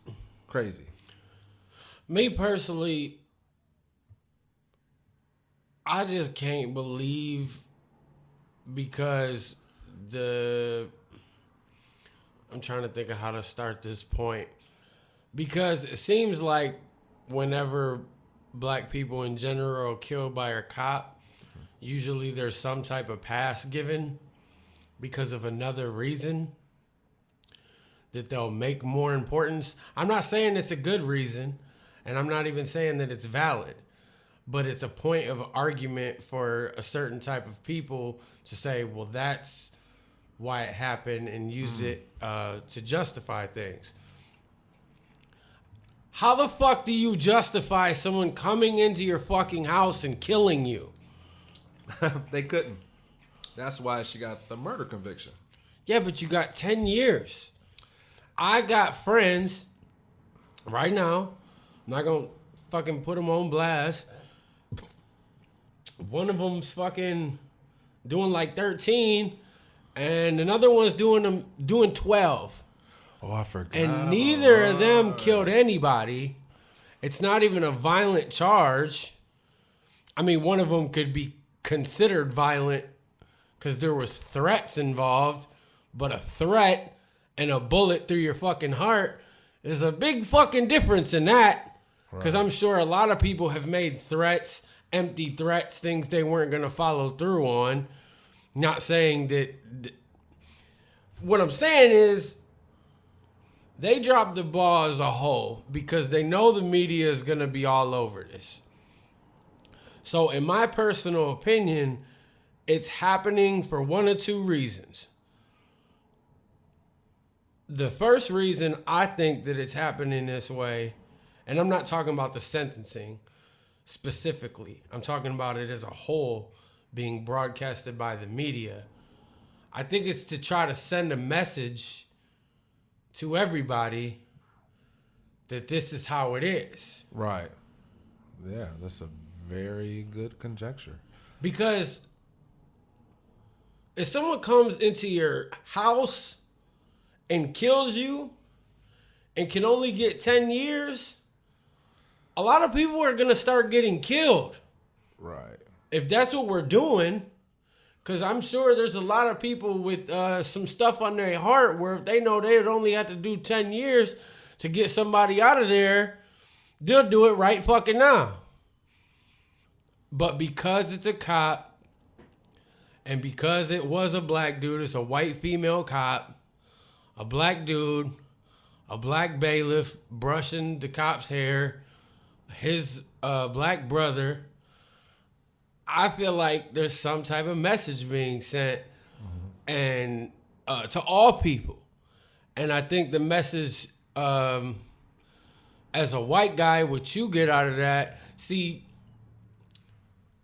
crazy. Me personally, I just can't believe because I'm trying to think of how to start this point. Because it seems like whenever black people in general are killed by a cop, usually there's some type of pass given because of another reason that they'll make more importance. I'm not saying it's a good reason, and I'm not even saying that it's valid, but it's a point of argument for a certain type of people to say, well, that's why it happened, and use it to justify things. How the fuck do you justify someone coming into your fucking house and killing you? They couldn't. That's why she got the murder conviction. Yeah, but you got 10 years. I got friends right now. I'm not going to fucking put them on blast. One of them's fucking doing like 13, and another one's doing 12. Oh, I forgot. And neither of them killed anybody. It's not even a violent charge. I mean, one of them could be considered violent because there was threats involved, but a threat and a bullet through your fucking heart is a big fucking difference in that. Because I'm sure a lot of people have made threats, empty threats, things they weren't going to follow through on. Not saying that. What I'm saying is, they dropped the ball as a whole because they know the media is going to be all over this. So in my personal opinion, it's happening for one or two reasons. The first reason I think that it's happening this way, and I'm not talking about the sentencing specifically, I'm talking about it as a whole being broadcasted by the media. I think it's to try to send a message to everybody that this is how it is. Right. Yeah, that's a very good conjecture. Because if someone comes into your house and kills you and can only get 10 years, a lot of people are going to start getting killed. Right. If that's what we're doing. Because I'm sure there's a lot of people with some stuff on their heart where if they know they would only have to do 10 years to get somebody out of there, they'll do it right fucking now. But because it's a cop and because it was a black dude, it's a white female cop, a black dude, a black bailiff brushing the cop's hair, his black brother, I feel like there's some type of message being sent, and to all people. And I think the message, as a white guy, what you get out of that, see,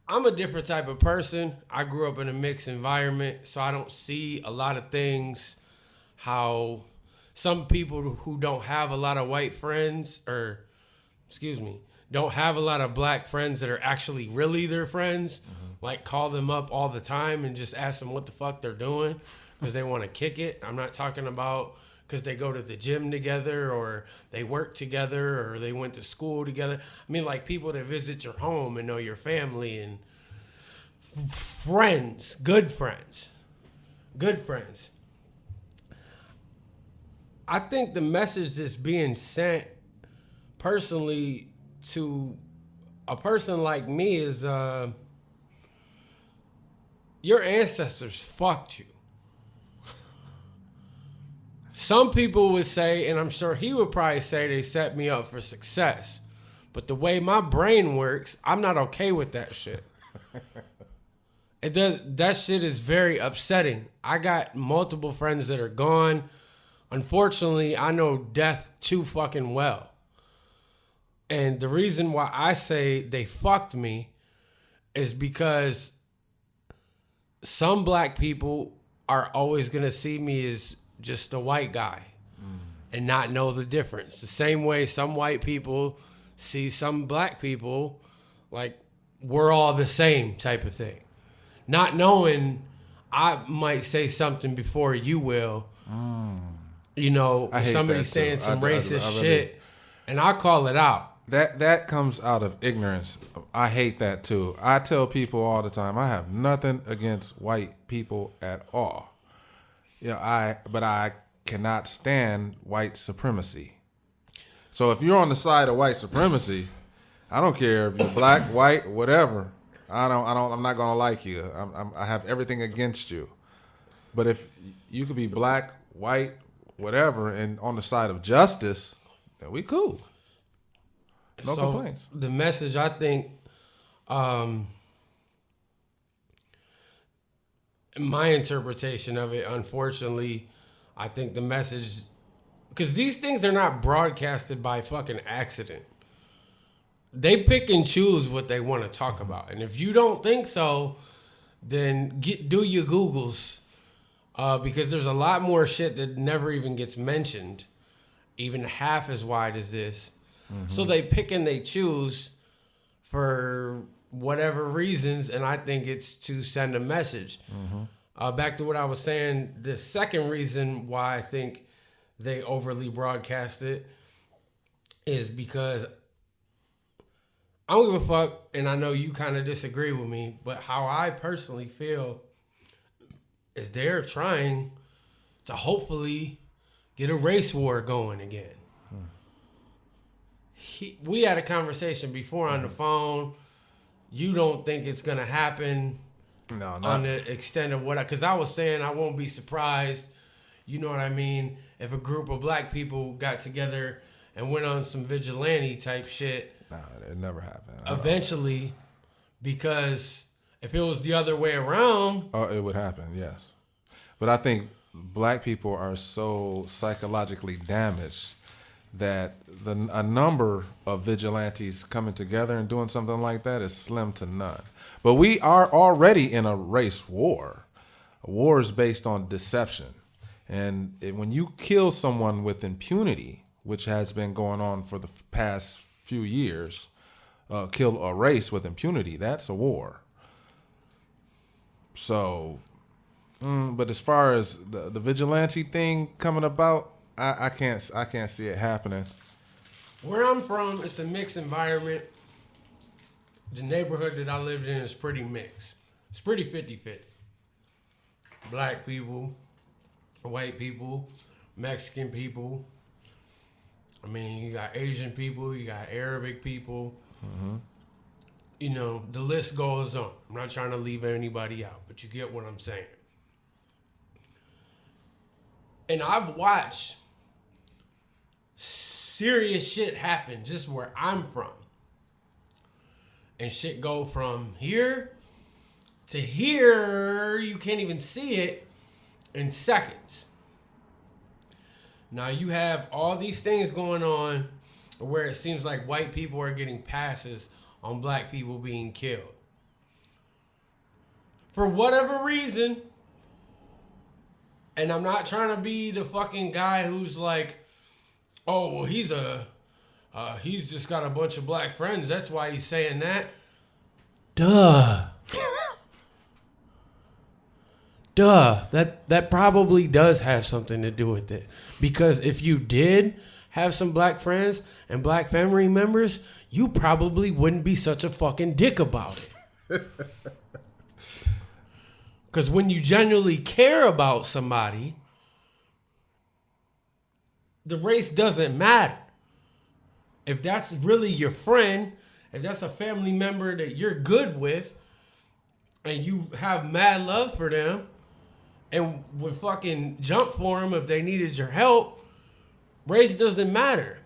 I'm a different type of person. I grew up in a mixed environment, so I don't see a lot of things how some people who don't have a lot of white friends, or, excuse me, don't have a lot of black friends that are actually really their friends, like call them up all the time and just ask them what the fuck they're doing because they want to kick it. I'm not talking about because they go to the gym together or they work together or they went to school together. I mean, like people that visit your home and know your family and friends, good friends. I think the message that's being sent personally to a person like me is your ancestors fucked you. Some people would say, and I'm sure he would probably say, they set me up for success. But the way my brain works, I'm not okay with that shit. That shit is very upsetting. I got multiple friends that are gone. Unfortunately, I know death too fucking well. And the reason why I say they fucked me is because some black people are always going to see me as just a white guy and not know the difference. The same way some white people see some black people like we're all the same type of thing. Not knowing I might say something before you will. You know, somebody saying some racist shit and I call it out. That comes out of ignorance. I hate that too. I tell people all the time, I have nothing against white people at all. But I cannot stand white supremacy. So if you're on the side of white supremacy, I don't care if you're black, white, whatever. I'm not gonna like you. I have everything against you. But if you could be black, white, whatever, and on the side of justice, then we cool. No complaints. The message, I think, my interpretation of it, unfortunately, I think the message, because these things are not broadcasted by fucking accident. They pick and choose what they want to talk about. And if you don't think so, then do your Googles, because there's a lot more shit that never even gets mentioned, even half as wide as this. So they pick and they choose for whatever reasons, and I think it's to send a message. Back to what I was saying, the second reason why I think they overly broadcast it is because I don't give a fuck, and I know you kind of disagree with me, but how I personally feel is they're trying to hopefully get a race war going again. We had a conversation before on the phone. You don't think it's going to happen on the extent of what because I was saying I won't be surprised, you know what I mean, if a group of black people got together and went on some vigilante type shit. No, it never happened. Eventually, because if it was the other way around. Oh, it would happen, yes. But I think black people are so psychologically damaged that a number of vigilantes coming together and doing something like that is slim to none. But we are already in a race war. A war is based on deception. And when you kill someone with impunity, which has been going on for the past few years, kill a race with impunity, that's a war. So, but as far as the vigilante thing coming about, I can't see it happening. Where I'm from, it's a mixed environment. The neighborhood that I lived in is pretty mixed. It's pretty 50-50. Black people, white people, Mexican people. I mean, you got Asian people, you got Arabic people. You know, the list goes on. I'm not trying to leave anybody out, but you get what I'm saying. And I've watched serious shit happen just where I'm from. And shit go from here to here, you can't even see it. in seconds. Now you have all these things going on where it seems like white people are getting passes on black people being killed. For whatever reason, and I'm not trying to be the fucking guy who's like, oh, well, he's just got a bunch of black friends. That's why he's saying that. Duh. Duh. That probably does have something to do with it. Because if you did have some black friends and black family members, you probably wouldn't be such a fucking dick about it. Because when you genuinely care about somebody, the race doesn't matter. If that's really your friend, if that's a family member that you're good with, and you have mad love for them, and would fucking jump for them if they needed your help, race doesn't matter.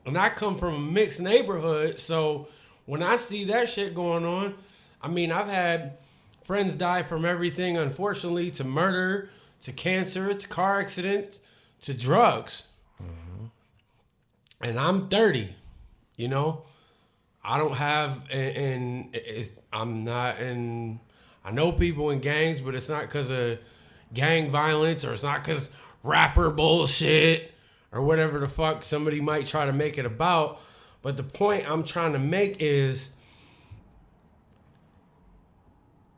And I come from a mixed neighborhood, so when I see that shit going on, I mean, I've had friends die from everything, unfortunately, to murder, to cancer, to car accidents, to drugs. Mm-hmm. And I'm 30, you know? I don't have, I'm not in, I know people in gangs, but it's not because of gang violence, or it's not because rapper bullshit, or whatever the fuck somebody might try to make it about. But the point I'm trying to make is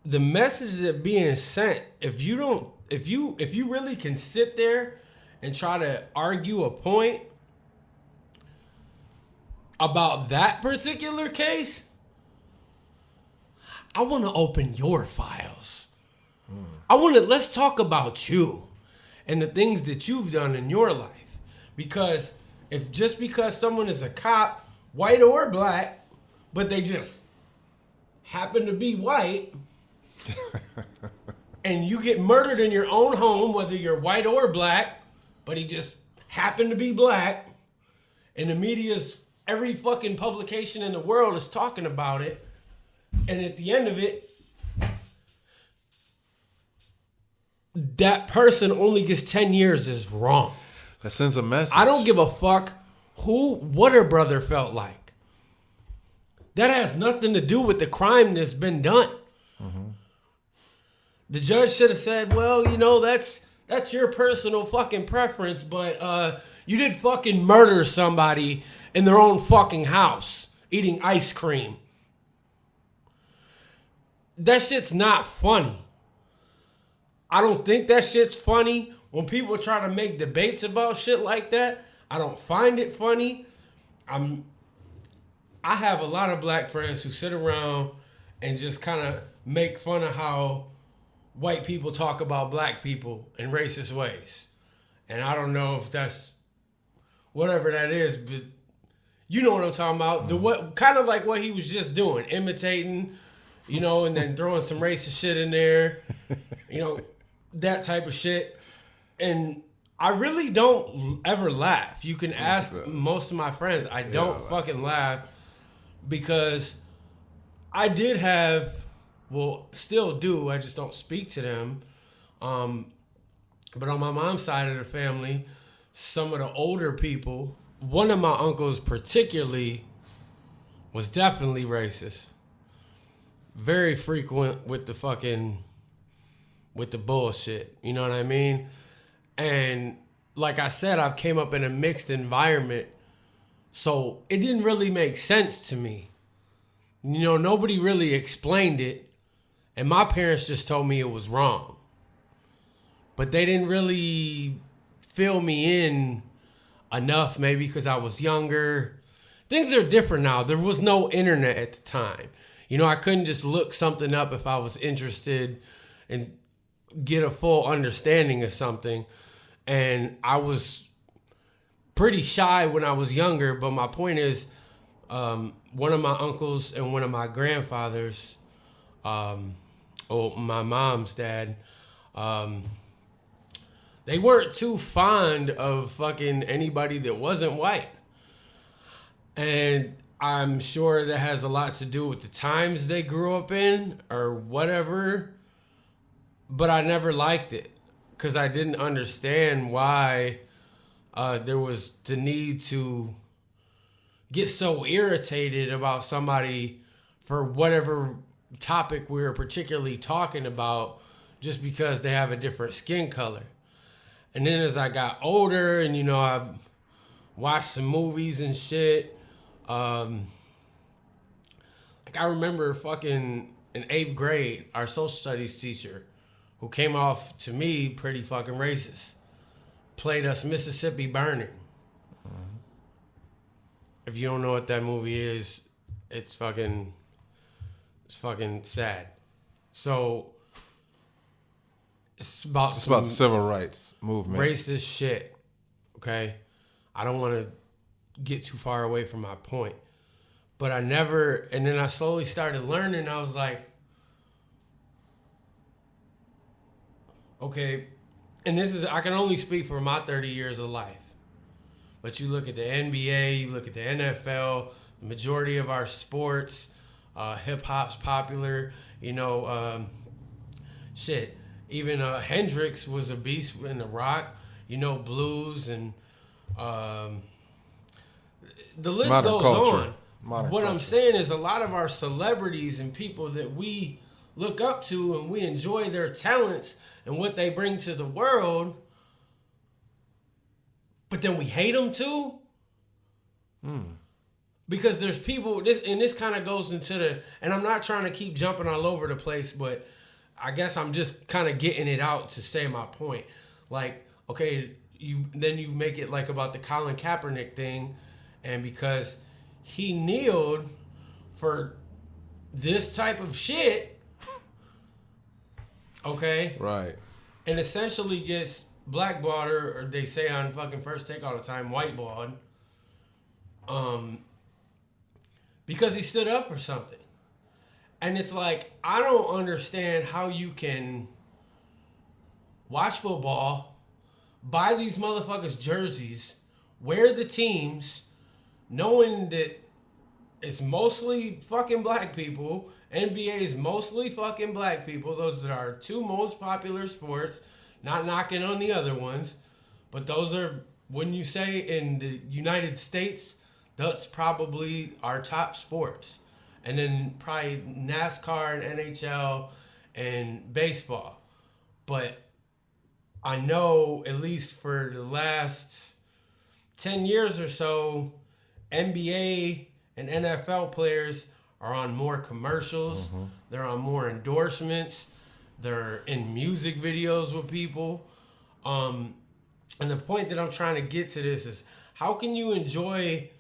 the message that being sent, if you really can sit there and try to argue a point about that particular case, I want to open your files. Let's talk about you and the things that you've done in your life. Because just because someone is a cop, white or black, but they just happen to be white, and you get murdered in your own home, whether you're white or black, but he just happened to be black, and the media's, every fucking publication in the world is talking about it, and at the end of it, that person only gets 10 years is wrong. That sends a message. I don't give a fuck what her brother felt like. That has nothing to do with the crime that's been done. Mm-hmm. The judge should have said, well, you know, that's your personal fucking preference, but you did fucking murder somebody in their own fucking house eating ice cream. That shit's not funny. I don't think that shit's funny. When people try to make debates about shit like that, I don't find it funny. I have a lot of black friends who sit around and just kind of make fun of how white people talk about black people in racist ways. And I don't know if that's whatever that is, but you know what I'm talking about. What kind of like what he was just doing, imitating, you know, and then throwing some racist shit in there, you know, that type of shit. And I really don't ever laugh. You can ask most of my friends. I don't fucking laugh because I did have, well, still do. I just don't speak to them. But on my mom's side of the family, some of the older people, one of my uncles particularly was definitely racist. Very frequent with the bullshit. You know what I mean? And like I said, I've came up in a mixed environment, so it didn't really make sense to me. You know, nobody really explained it, and my parents just told me it was wrong. But they didn't really fill me in enough, maybe because I was younger. Things are different now. There was no internet at the time. You know, I couldn't just look something up if I was interested and get a full understanding of something. And I was pretty shy when I was younger, but my point is, one of my uncles and one of my grandfathers, my mom's dad, they weren't too fond of fucking anybody that wasn't white. And I'm sure that has a lot to do with the times they grew up in or whatever, but I never liked it. because I didn't understand why there was the need to get so irritated about somebody for whatever topic we were particularly talking about just because they have a different skin color. And then as I got older and, you know, I've watched some movies and shit, like I remember fucking in 8th grade, our social studies teacher, who came off to me pretty fucking racist, played us Mississippi Burning. Mm-hmm. If you don't know what that movie is, it's fucking sad. So it's about civil rights movement, racist shit. Okay, I don't want to get too far away from my point, but and then I slowly started learning. I was like, okay, and I can only speak for my 30 years of life. But you look at the NBA, you look at the NFL, the majority of our sports, hip hop's popular, you know, shit. Even Hendrix was a beast in the rock, you know, blues and the list modern goes culture. on. What I'm saying is a lot of our celebrities and people that we look up to and we enjoy their talents and what they bring to the world, but then we hate them too. Because there's people, this kind of goes into and I'm not trying to keep jumping all over the place, but I guess I'm just kind of getting it out to say my point. Like, okay, you make it like about the Colin Kaepernick thing, and because he kneeled for this type of shit, okay? Right. And essentially gets blackballed, or they say on fucking First Take all the time, whiteballed, because he stood up for something. And it's like, I don't understand how you can watch football, buy these motherfuckers jerseys, wear the teams, knowing that it's mostly fucking black people. NBA is mostly fucking black people. Those are our two most popular sports. Not knocking on the other ones. But those are, when you say in the United States, that's probably our top sports. And then probably NASCAR and NHL and baseball. But I know at least for the last 10 years or so, NBA and NFL players are on more commercials. Mm-hmm. They're on more endorsements. They're in music videos with people. And the point that I'm trying to get to this is, how can you enjoy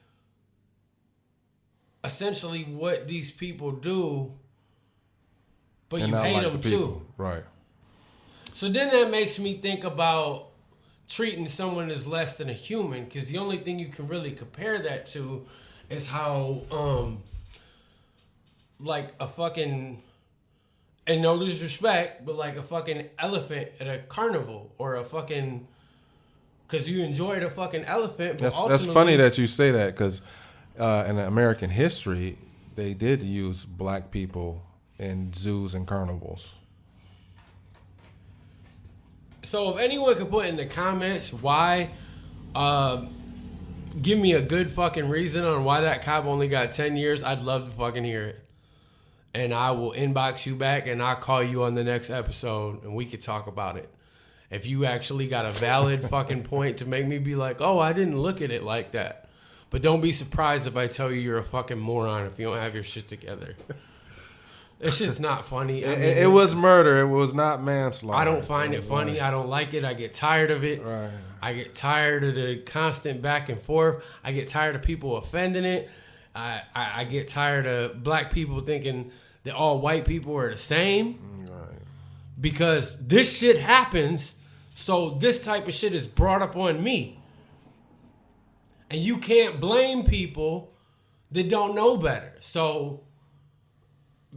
essentially what these people do, but you hate them too? Right. So then that makes me think about treating someone as less than a human, because the only thing you can really compare that to is how, like a fucking, and no disrespect, but like a fucking elephant at a carnival, or a fucking, because you enjoy the fucking elephant. But that's funny that you say that, because in American history, they did use black people in zoos and carnivals. So if anyone could put in the comments why, give me a good fucking reason on why that cop only got 10 years, I'd love to fucking hear it. And I will inbox you back, and I'll call you on the next episode, and we could talk about it. If you actually got a valid fucking point to make me be like, oh, I didn't look at it like that. But don't be surprised if I tell you you're a fucking moron if you don't have your shit together. This shit's not funny. I mean, it was murder. It was not manslaughter. I don't find it funny. Right. I don't like it. I get tired of it. Right. I get tired of the constant back and forth. I get tired of people offending it. I get tired of black people thinking that all white people are the same. Right. Because this shit happens, so this type of shit is brought up on me. And you can't blame people that don't know better. So,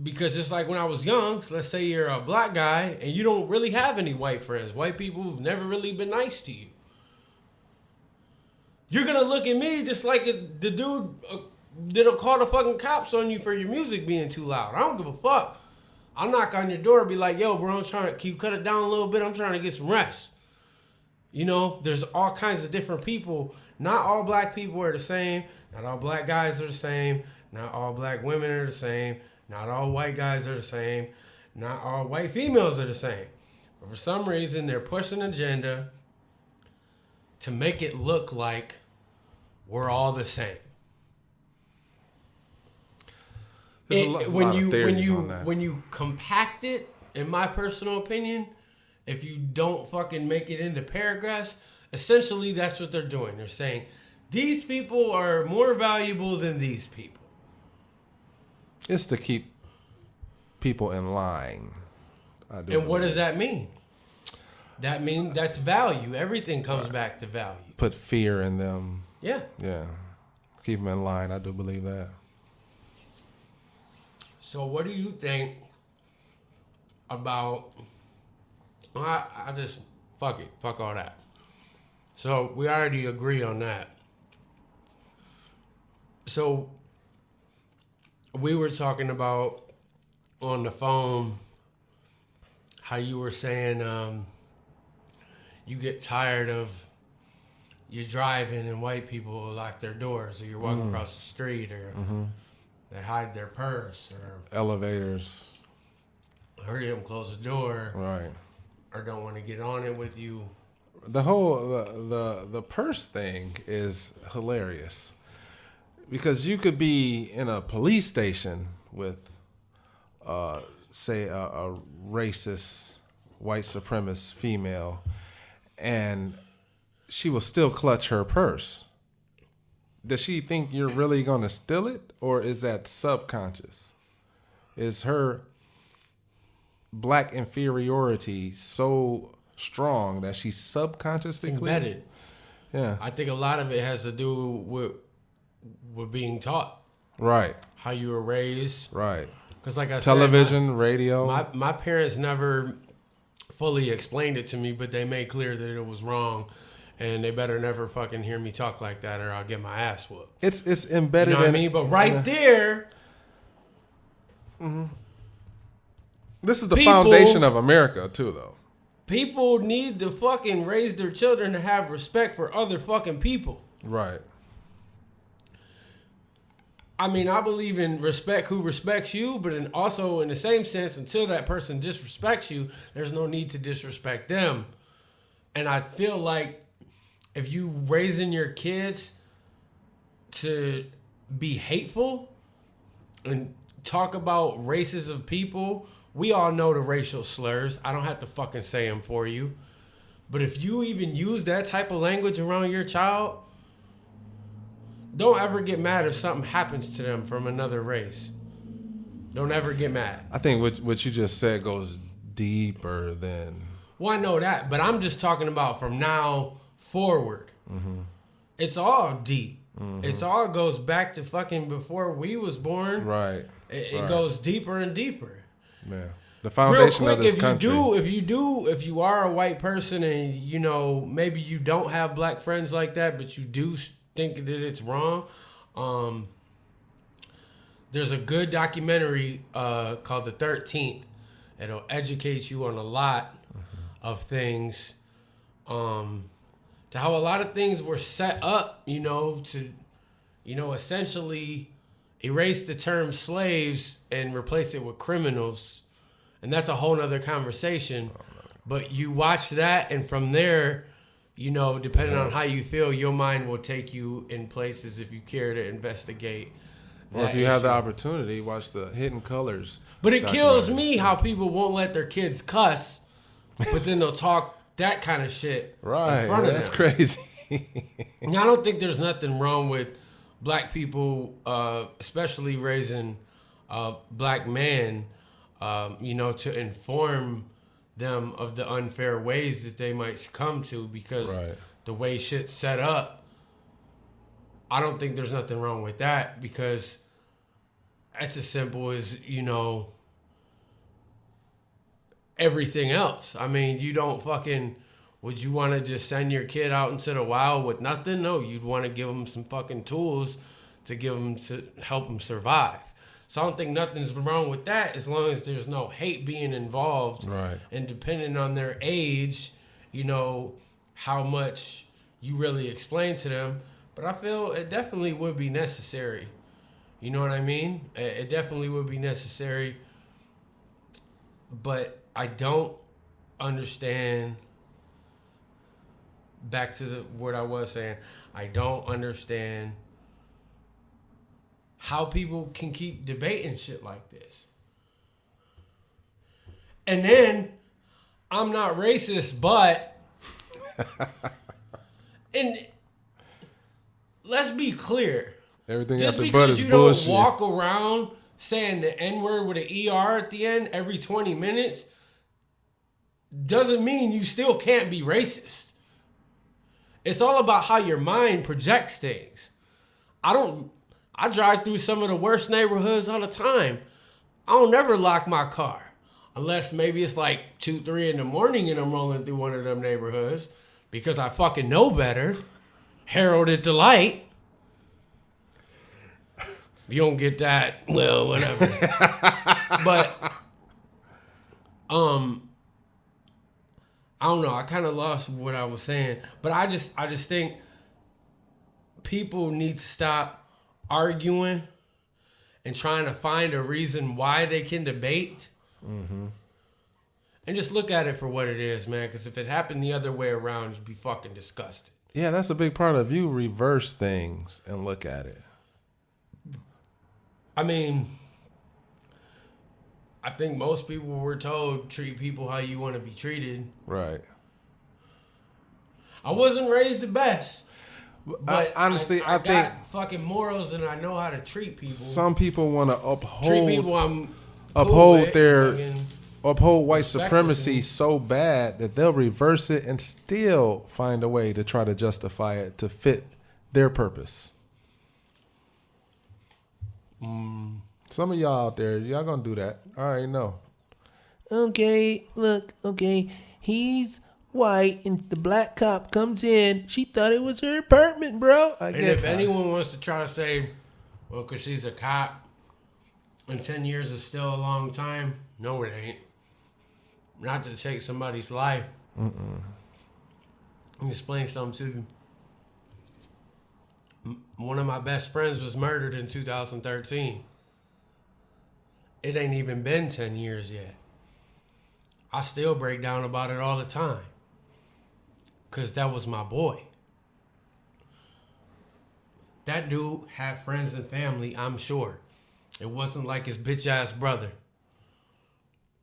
because it's like when I was young, so let's say you're a black guy and you don't really have any white friends. White people who've never really been nice to you. You're going to look at me just like the dude that'll call the fucking cops on you for your music being too loud. I don't give a fuck. I'll knock on your door and be like, yo, bro, can you cut it down a little bit? I'm trying to get some rest. You know, there's all kinds of different people. Not all black people are the same. Not all black guys are the same. Not all black women are the same. Not all white guys are the same. Not all white females are the same. But for some reason, they're pushing an agenda to make it look like we're all the same. When you compact it, in my personal opinion, if you don't fucking make it into paragraphs, essentially that's what they're doing. They're saying these people are more valuable than these people. It's to keep people in line. And what does that mean? That means that's value. Everything comes back to value. Put fear in them. Yeah. Yeah. Keep them in line. I do believe that. So what do you think about... I just... Fuck it. Fuck all that. So we already agree on that. So we were talking about on the phone how you were saying you get tired of you driving and white people lock their doors, or you're walking across the street, or they hide their purse, or elevators, hurry up and close the door, right? Or don't want to get on it with you. The whole the purse thing is hilarious, because you could be in a police station with say a racist white supremacist female, and she will still clutch her purse. Does she think you're really going to steal it, or is that subconscious? Is her black inferiority so strong that she's subconsciously embedded? Yeah, I think a lot of it has to do with being taught, right? How you were raised, right? Because like I television, said, radio. My parents never fully explained it to me, but they made clear that it was wrong, and they better never fucking hear me talk like that, or I'll get my ass whooped. It's embedded. You know what I mean? But right there, this is the foundation of America too, though. People need to fucking raise their children to have respect for other fucking people. Right. I mean, I believe in respect who respects you, but also in the same sense, until that person disrespects you, there's no need to disrespect them. And I feel like if you raising your kids to be hateful and talk about races of people, we all know the racial slurs. I don't have to fucking say them for you. But if you even use that type of language around your child, don't ever get mad if something happens to them from another race. Don't ever get mad. I think what you just said goes deeper than... Well, I know that, but I'm just talking about from now forward. Mm-hmm. It's all deep. Mm-hmm. It's all goes back to fucking before we was born. Right. It goes deeper and deeper. Yeah. The foundation of this country. If you are a white person and, you know, maybe you don't have black friends like that, but you do think that it's wrong, there's a good documentary called The 13th. It'll educate you on a lot of things, to how a lot of things were set up, you know, to, you know, essentially erase the term slaves and replace it with criminals. And that's a whole nother conversation. But you watch that, and from there, you know, depending on how you feel, your mind will take you in places if you care to investigate. Or if you have the opportunity, watch the Hidden Colors. But it kills me how people won't let their kids cuss, but then they'll talk that kind of shit in front of them. That's crazy. Now, I don't think there's nothing wrong with black people, especially raising black men, you know, to inform them of the unfair ways that they might succumb to, because the way shit's set up, I don't think there's nothing wrong with that, because that's as simple as, you know, everything else. I mean, you don't fucking... Would you want to just send your kid out into the wild with nothing? No, you'd want to give them some fucking tools to give them to help them survive. So I don't think nothing's wrong with that, as long as there's no hate being involved. Right. And depending on their age, you know, how much you really explain to them. But I feel it definitely would be necessary. You know what I mean? It definitely would be necessary. But I don't understand. Back to what I was saying. I don't understand how people can keep debating shit like this. And then, I'm not racist, but... and let's be clear. Everything just after butt because is you bullshit. don't walk around saying the N-word with an ER at the end every 20 minutes doesn't mean you still can't be racist. It's all about how your mind projects things. I drive through some of the worst neighborhoods all the time. I don't never lock my car. Unless maybe it's like 2, 3 in the morning and I'm rolling through one of them neighborhoods because I fucking know better. Heralded to light. If you don't get that, well, whatever. But, I don't know. I kind of lost what I was saying. But I just think people need to stop arguing and trying to find a reason why they can debate. Mm-hmm. And just look at it for what it is, man. Because if it happened the other way around, you'd be fucking disgusted. Yeah, that's a big part of you. Reverse things and look at it. I mean, I think most people were told treat people how you want to be treated. Right. I wasn't raised the best. But honestly, I think got fucking morals and I know how to treat people. Some people want to Treat people I'm uphold cool uphold white supremacy so bad that they'll reverse it and still find a way to try to justify it to fit their purpose. Some of y'all out there, y'all gonna do that. I already know. Okay, look, okay, he's white and the black cop comes in. She thought it was her apartment, bro. And if anyone wants to try to say, well, because she's a cop and 10 years is still a long time, no, it ain't. Not to take somebody's life. Let me explain something to you. One of my best friends was murdered in 2013. It ain't even been 10 years yet. I still break down about it all the time. Because that was my boy. That dude had friends and family, I'm sure. It wasn't like his bitch ass brother.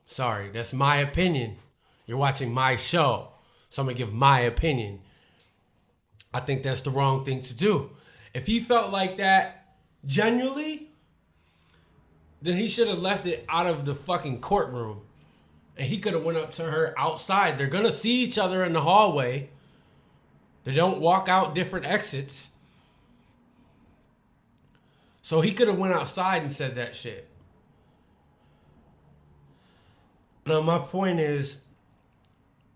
Sorry, that's my opinion. You're watching my show, so I'm going to give my opinion. I think that's the wrong thing to do. If he felt like that genuinely, then he should have left it out of the fucking courtroom. And he could have went up to her outside. They're going to see each other in the hallway. They don't walk out different exits. So he could have went outside and said that shit. Now, my point is,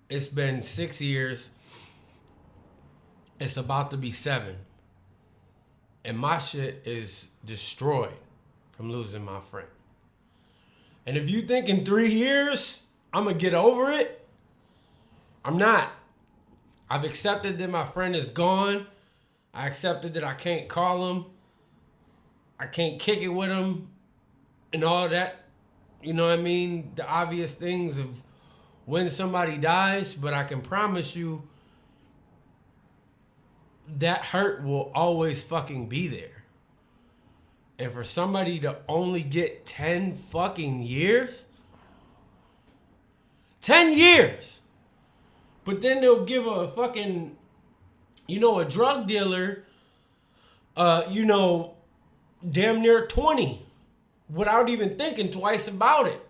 it's been 6 years. It's about to be 7. And my shit is destroyed from losing my friend. And if you think in 3 years, I'm going to get over it, I'm not. I've accepted that my friend is gone. I accepted that I can't call him. I can't kick it with him and all that. You know what I mean? The obvious things of when somebody dies, but I can promise you that hurt will always fucking be there. And for somebody to only get 10 fucking years? 10 years! But then they'll give a fucking, a drug dealer, damn near 20 without even thinking twice about it.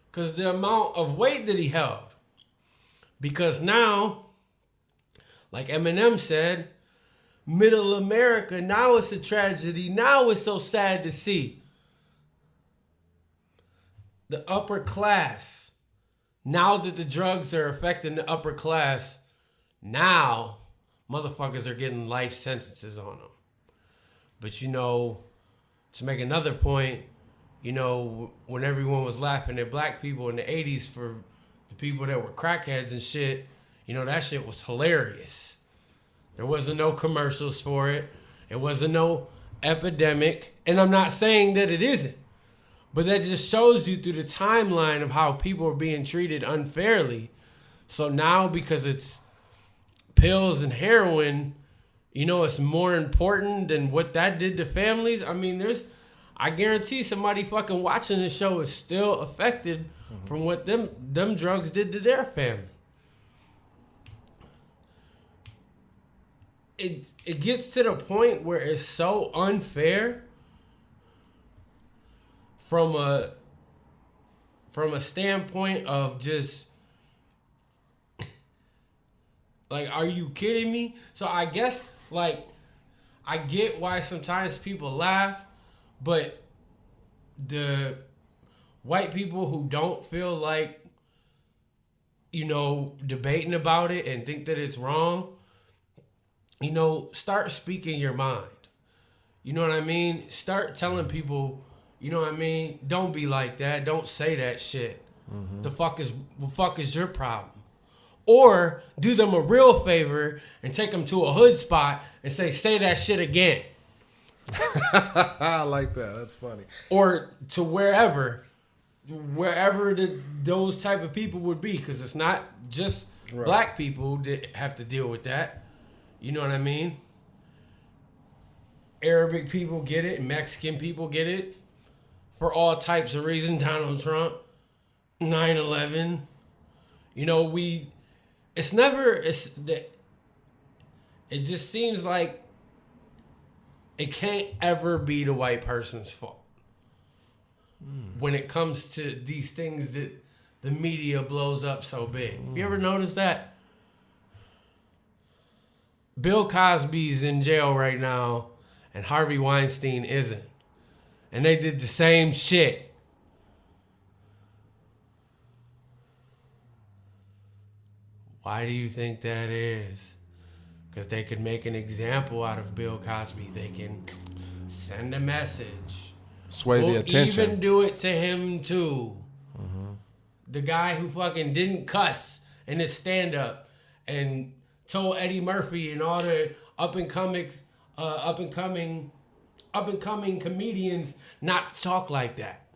Because the amount of weight that he held. Because now, like Eminem said, middle America, now it's a tragedy. Now it's so sad to see. The upper class, now that the drugs are affecting the upper class, now motherfuckers are getting life sentences on them. But to make another point, when everyone was laughing at black people in the 80s for the people that were crackheads and shit, You know, that shit was hilarious. There wasn't no commercials for it. It wasn't no epidemic. And I'm not saying that it isn't. But that just shows you through the timeline of how people are being treated unfairly. So now, because it's pills and heroin, you know, it's more important than what that did to families. I mean, I guarantee somebody fucking watching this show is still affected from what them drugs did to their family. It gets to the point where it's so unfair from a standpoint of just like, are you kidding me? So I guess, like, I get why sometimes people laugh, but the white people who don't feel like, you know, debating about it and think that it's wrong, you know, start speaking your mind. You know what I mean? Start telling people, you know what I mean? Don't be like that. Don't say that shit. The fuck is your problem? Or do them a real favor and take them to a hood spot and say that shit again. I like that. That's funny. Or to wherever those type of people would be, because it's not just black people that have to deal with that. You know what I mean? Arabic people get it. Mexican people get it. For all types of reasons. Donald Trump. 9/11. You know, it just seems like it can't ever be the white person's fault. When it comes to these things that the media blows up so big. Have you ever noticed that? Bill Cosby's in jail right now and Harvey Weinstein isn't. And they did the same shit. Why do you think that is? Because they could make an example out of Bill Cosby. They can send a message. Sway the attention. Even do it to him too. The guy who fucking didn't cuss in his stand-up and told Eddie Murphy and all the up and coming comedians not to talk like that.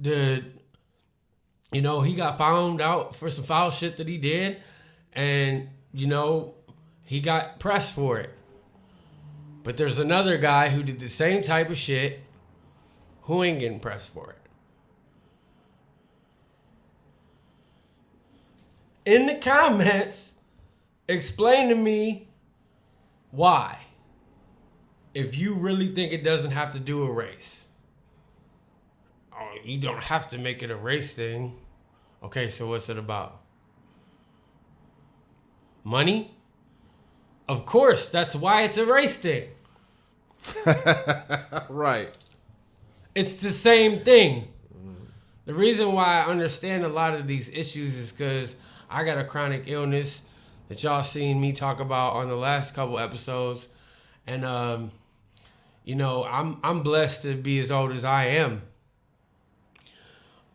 You know, he got found out for some foul shit that he did, and, you know, he got pressed for it. But there's another guy who did the same type of shit who ain't getting pressed for it. In the comments, explain to me why. If you really think it doesn't have to do with race. Oh, you don't have to make it a race thing. Okay, so what's it about? Money? Of course, that's why it's a race thing. Right. It's the same thing. The reason why I understand a lot of these issues is because I got a chronic illness that y'all seen me talk about on the last couple episodes. And, you know, I'm blessed to be as old as I am.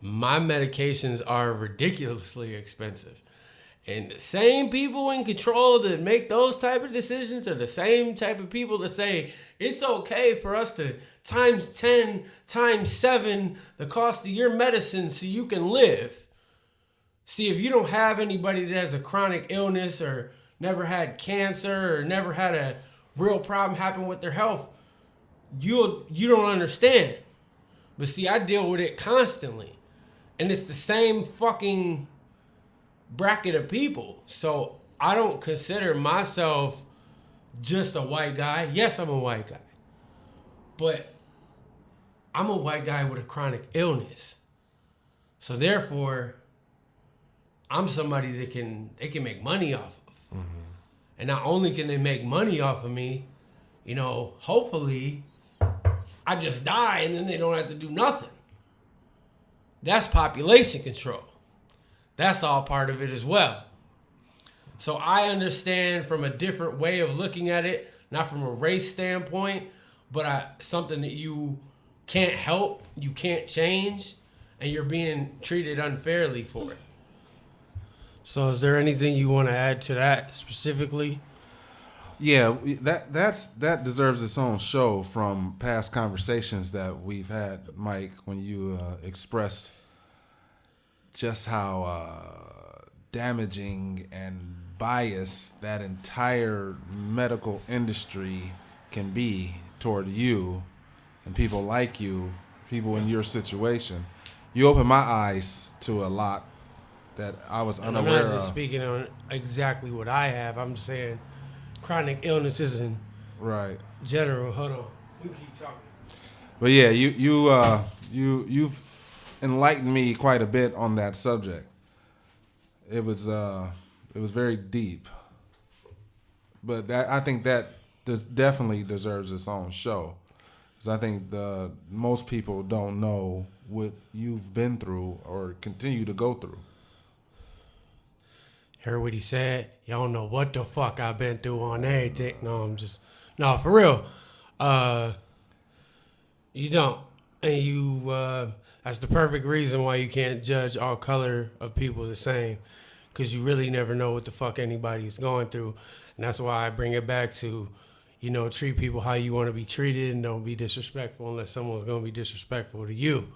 My medications are ridiculously expensive. And the same people in control that make those type of decisions are the same type of people that say it's okay for us to times 10, times 7 the cost of your medicine so you can live. See, if you don't have anybody that has a chronic illness or never had cancer or never had a real problem happen with their health, you don't understand. But see, I deal with it constantly. And it's the same fucking bracket of people. So I don't consider myself just a white guy. Yes, I'm a white guy. But I'm a white guy with a chronic illness. So therefore, I'm somebody that they can make money off of. And not only can they make money off of me, you know, hopefully I just die and then they don't have to do nothing. That's population control. That's all part of it as well. So I understand from a different way of looking at it, not from a race standpoint, but something that you can't help, you can't change, and you're being treated unfairly for it. So is there anything you want to add to that specifically? Yeah, that deserves its own show from past conversations that we've had, Mike, when you expressed just how damaging and biased that entire medical industry can be toward you and people like you, people in your situation. You opened my eyes to a lot that I was unaware of. I'm not just speaking on exactly what I have. I'm saying chronic illnesses in right general. Hold on, you keep talking. But yeah, you've enlightened me quite a bit on that subject. It was very deep, but I think that definitely deserves its own show, because I think most people don't know what you've been through or continue to go through. Heard what he said? Y'all don't know what the fuck I've been through on everything. No, for real. You don't. And that's the perfect reason why you can't judge all color of people the same, because you really never know what the fuck anybody's going through. And that's why I bring it back to, treat people how you want to be treated, and don't be disrespectful unless someone's going to be disrespectful to you.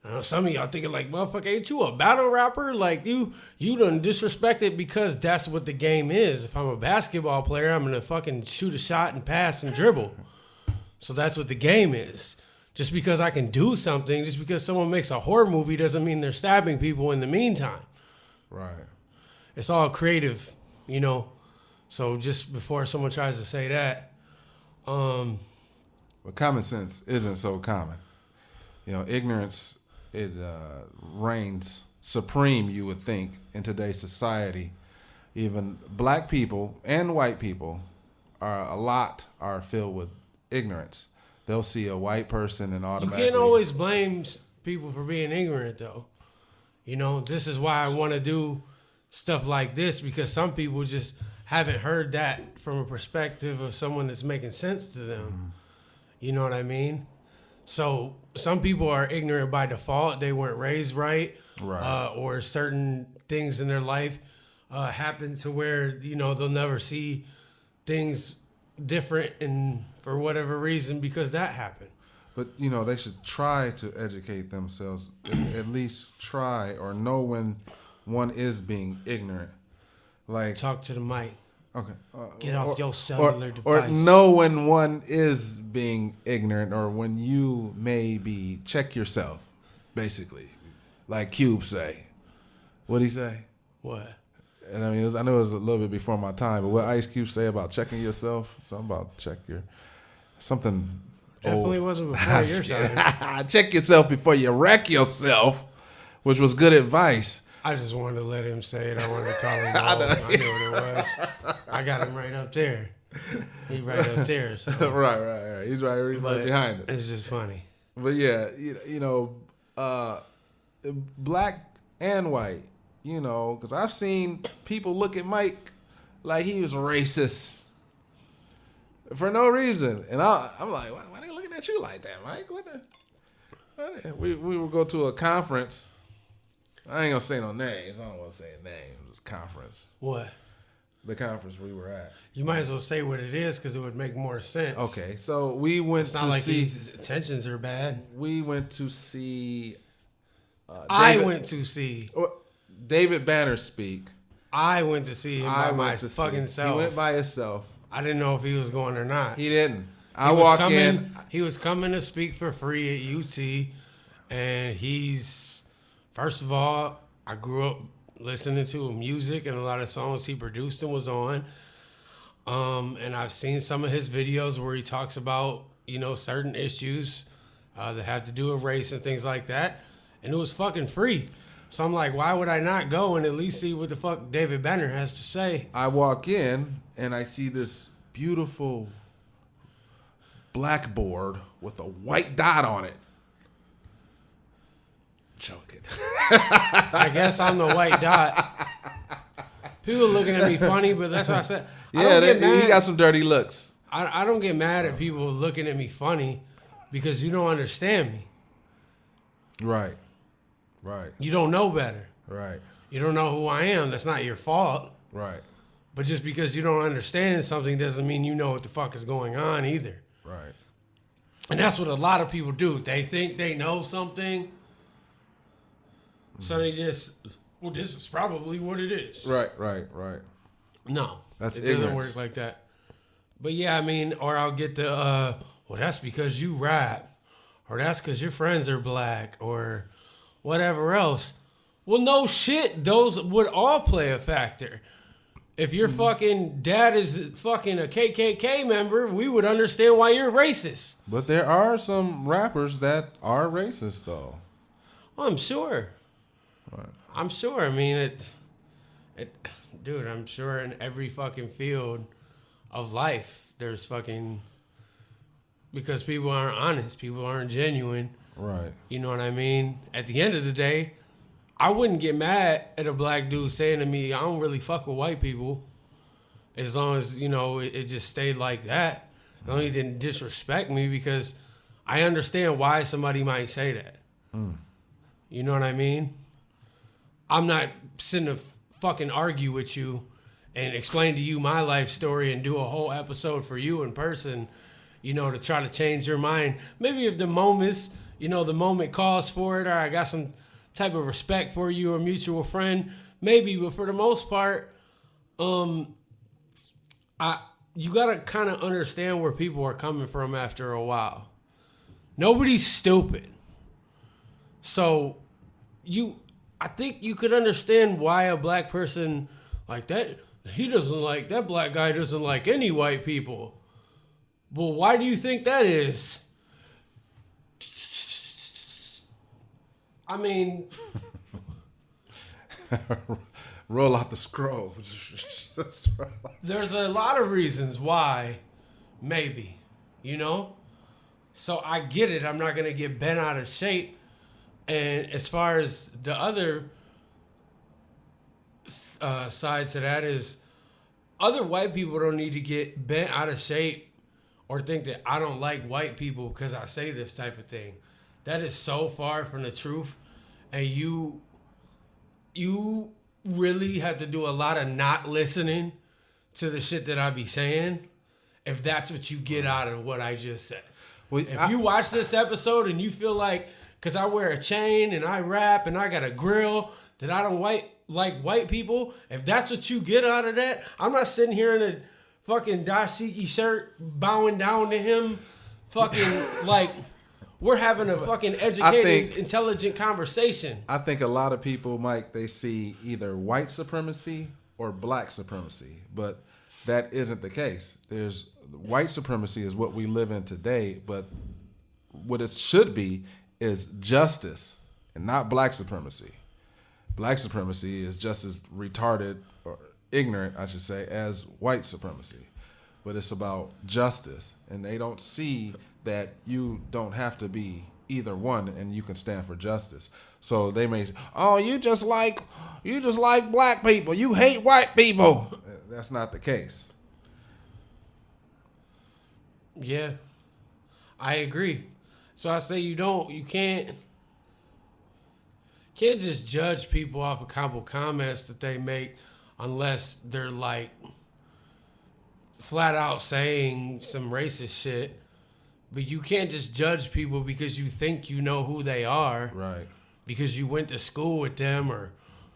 I know some of y'all thinking like, motherfucker, ain't you a battle rapper? Like, you done disrespected because that's what the game is. If I'm a basketball player, I'm going to fucking shoot a shot and pass and dribble. So that's what the game is. Just because I can do something, just because someone makes a horror movie doesn't mean they're stabbing people in the meantime. Right. It's all creative, So just before someone tries to say that. But common sense isn't so common. Ignorance, it reigns supreme, you would think, in today's society. Even black people and white people are filled with ignorance. They'll see a white person and automatically... You can't always blame people for being ignorant, though. This is why I want to do stuff like this, because some people just haven't heard that from a perspective of someone that's making sense to them. Mm-hmm. You know what I mean? So some people are ignorant by default. They weren't raised right. Or certain things in their life happen to where, they'll never see things different and for whatever reason because that happened. But, they should try to educate themselves, at least try or know when one is being ignorant. Like, talk to the mic. Okay. Get off your cellular Or device. know when one is being ignorant or when you may be, check yourself, basically. Like Cube say. What'd he say? What? And I know it was a little bit before my time, but what Ice Cube say about checking yourself? Something about something definitely old. wasn't before your time. Check yourself before you wreck yourself, which was good advice. I just wanted to let him say it. I wanted to call him out. I knew what it was. I got him right up there. He right up there. So. Right. He's right behind it. It's just funny. But yeah, black and white, because I've seen people look at Mike like he was racist for no reason. And I'm like, why are they looking at you like that, Mike? We would go to a conference. I ain't going to say no names. I don't want to say a name. It was a conference. What? The conference we were at. You might as well say what it is because it would make more sense. Okay, so we went it's not like his intentions are bad. We went to see... David Banner speak. I went to see him by my fucking self. He went by himself. I didn't know if he was going or not. He didn't. I walked in. He was coming to speak for free at UT, and first of all, I grew up listening to music, and a lot of songs he produced and was on. And I've seen some of his videos where he talks about, certain issues that have to do with race and things like that. And it was fucking free. So I'm like, why would I not go and at least see what the fuck David Banner has to say? I walk in and I see this beautiful blackboard with a white dot on it. Joking. I guess I'm the white dot. People looking at me funny, but that's what I said. Yeah, he got some dirty looks. I don't get mad at people looking at me funny because you don't understand me. Right. You don't know better. Right. You don't know who I am. That's not your fault. Right. But just because you don't understand something doesn't mean you know what the fuck is going on either. Right. And that's what a lot of people do. They think they know something. So they just, well, this is probably what it is. Right. No. That's it ignorance. doesn't work like that. But yeah, I mean, or I'll get the, well, that's because you rap. Or that's because your friends are black. Or whatever else. Well, no shit. Those would all play a factor. If your fucking dad is fucking a KKK member, we would understand why you're racist. But there are some rappers that are racist, though. Well, I'm sure. Right. I'm sure. I mean, dude, I'm sure in every fucking field of life, there's fucking, because people aren't honest, people aren't genuine. Right. You know what I mean? At the end of the day, I wouldn't get mad at a black dude saying to me, I don't really fuck with white people. As long as, you know, it just stayed like that. As long as he didn't disrespect me, because I understand why somebody might say that. You know what I mean? I'm not sitting to fucking argue with you and explain to you my life story and do a whole episode for you in person, you know, to try to change your mind. Maybe if the moment's, you know, the moment calls for it, or I got some type of respect for you or mutual friend, maybe, but for the most part, you gotta kind of understand where people are coming from after a while. Nobody's stupid. So I think you could understand why a black person like that, that black guy doesn't like any white people. Well, why do you think that is? I mean, Roll out the scroll. there's a lot of reasons why, maybe, you know? So I get it. I'm not going to get bent out of shape. And as far as the other side to that is, other white people don't need to get bent out of shape or think that I don't like white people because I say this type of thing. That is so far from the truth. And you really have to do a lot of not listening to the shit that I be saying if that's what you get out of what I just said. Well, if you watch this episode and you feel like, because I wear a chain and I rap and I got a grill, that I don't like white people, if that's what you get out of that, I'm not sitting here in a fucking dashiki shirt bowing down to him fucking like... We're having a fucking educated, intelligent conversation. I think a lot of people, Mike, they see either white supremacy or black supremacy, but that isn't the case. There's white supremacy is what we live in today, but what it should be is justice and not black supremacy. Black supremacy is just as retarded or ignorant, I should say, as white supremacy. But it's about justice, and they don't see that you don't have to be either one and you can stand for justice. So they may say, oh, you just like black people. You hate white people. That's not the case. Yeah, I agree. So I say you can't just judge people off a couple comments that they make unless they're like flat out saying some racist shit. But you can't just judge people because you think you know who they are. Right. Because you went to school with them, or,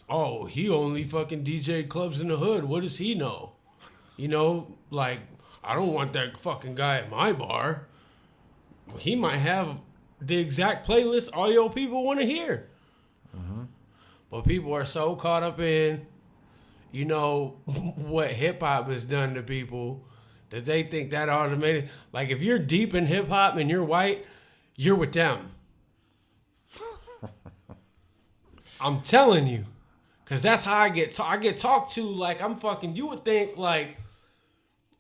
oh, he only fucking DJ clubs in the hood. What does he know? You know, like, I don't want that fucking guy at my bar. He might have the exact playlist all your people want to hear. Mm-hmm. But people are so caught up in, you know, what hip-hop has done to people that they think that automated. Like, if you're deep in hip-hop and you're white, you're with them. I'm telling you. Because that's how I get talked to. Like, I'm fucking, you would think, like,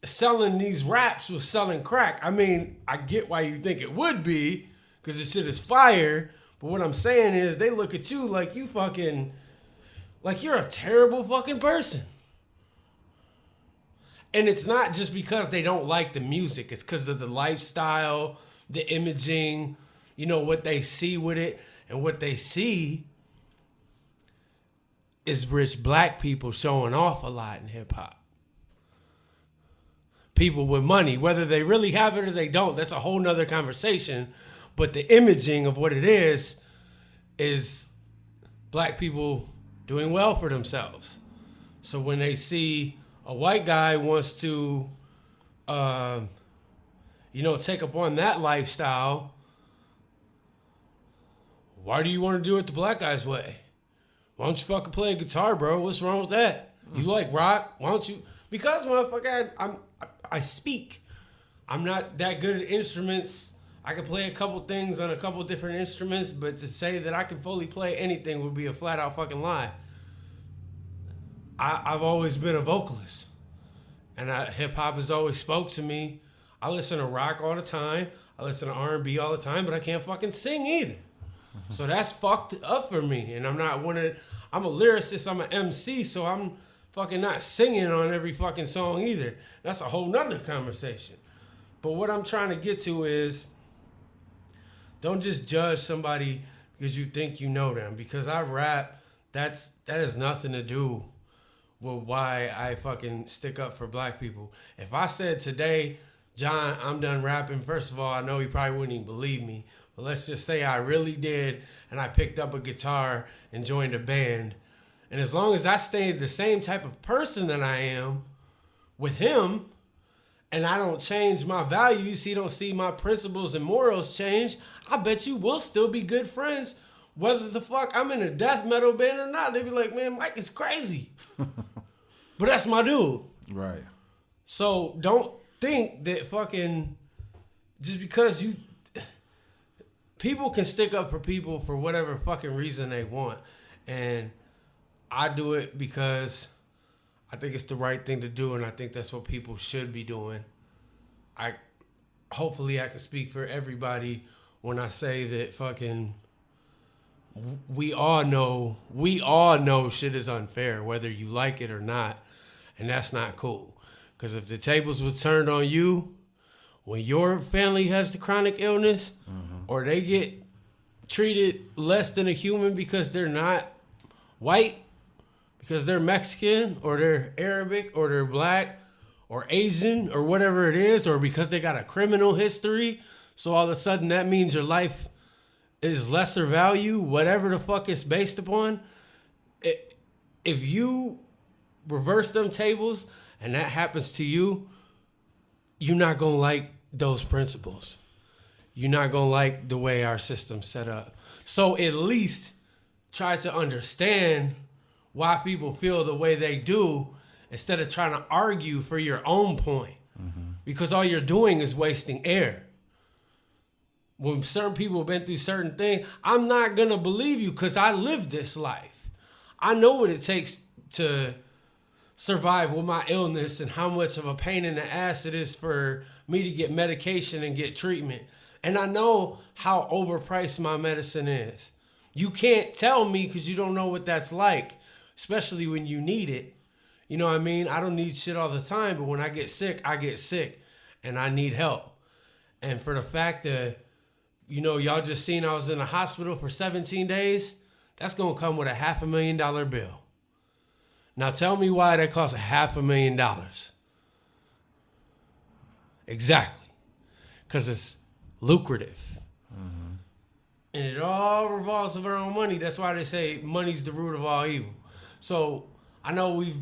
selling these raps was selling crack. I mean, I get why you think it would be, because this shit is fire. But what I'm saying is, they look at you like you fucking, like you're a terrible fucking person. And it's not just because they don't like the music. It's because of the lifestyle, the imaging, you know, what they see with it. And what they see, is rich black people showing off a lot in hip hop. People with money, whether they really have it or they don't, that's a whole nother conversation. But the imaging of what it is black people doing well for themselves. So when they see a white guy wants to, take up on that lifestyle, why do you want to do it the black guy's way? Why don't you fucking play a guitar, bro? What's wrong with that? You like rock? Why don't you? Because, motherfucker, I speak. I'm not that good at instruments. I can play a couple things on a couple different instruments, but to say that I can fully play anything would be a flat out fucking lie. I've always been a vocalist, and hip hop has always spoke to me. I listen to rock all the time. I listen to R&B all the time, but I can't fucking sing either. So that's fucked up for me, and I'm a lyricist. I'm an MC, so I'm fucking not singing on every fucking song either. That's a whole nother conversation. But what I'm trying to get to is, don't just judge somebody because you think you know them. Because I rap, that has nothing to do with why I fucking stick up for black people. If I said today, John, I'm done rapping, first of all, I know he probably wouldn't even believe me. But let's just say I really did, and I picked up a guitar and joined a band. And as long as I stayed the same type of person that I am with him, and I don't change my values, he don't see my principles and morals change, I bet you we'll still be good friends, whether the fuck I'm in a death metal band or not. They be like, man, Mike is crazy. But that's my dude. Right. So don't think that fucking, just because people can stick up for people for whatever fucking reason they want. And I do it because I think it's the right thing to do, and I think that's what people should be doing. Hopefully I can speak for everybody when I say that fucking we all know shit is unfair, whether you like it or not, and that's not cool. Because if the tables were turned on you when your family has the chronic illness, or they get treated less than a human because they're not white, because they're Mexican, or they're Arabic, or they're black, or Asian, or whatever it is, or because they got a criminal history, so all of a sudden that means your life is lesser value, whatever the fuck it's based upon. If you reverse them tables and that happens to you, you're not going to like those principles. You're not going to like the way our system's set up. So at least try to understand why people feel the way they do instead of trying to argue for your own point. Because all you're doing is wasting air. When certain people have been through certain things, I'm not going to believe you because I lived this life. I know what it takes to survive with my illness and how much of a pain in the ass it is for me to get medication and get treatment. And I know how overpriced my medicine is. You can't tell me because you don't know what that's like, especially when you need it. You know what I mean? I don't need shit all the time, but when I get sick, and I need help. And for the fact that, y'all just seen I was in the hospital for 17 days, that's going to come with a $500,000 bill. Now tell me why that costs $500,000. Exactly. Because it's lucrative. And it all revolves around money. That's why they say money's the root of all evil. So I know we've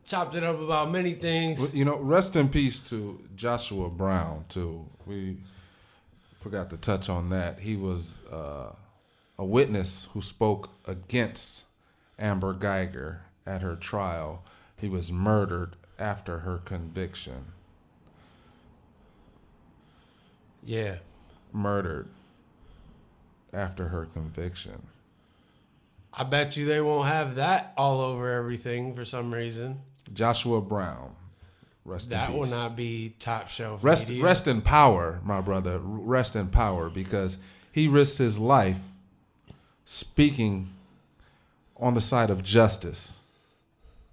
chopped it up about many things. Rest in peace to Joshua Brown, too. We forgot to touch on that. He was a witness who spoke against Amber Geiger at her trial. He was murdered after her conviction. Yeah. Murdered after her conviction. I bet you they won't have that all over everything for some reason. Joshua Brown. Rest in peace. That will not be top shelf media. Rest in power, my brother. Rest in power, because he risked his life speaking on the side of justice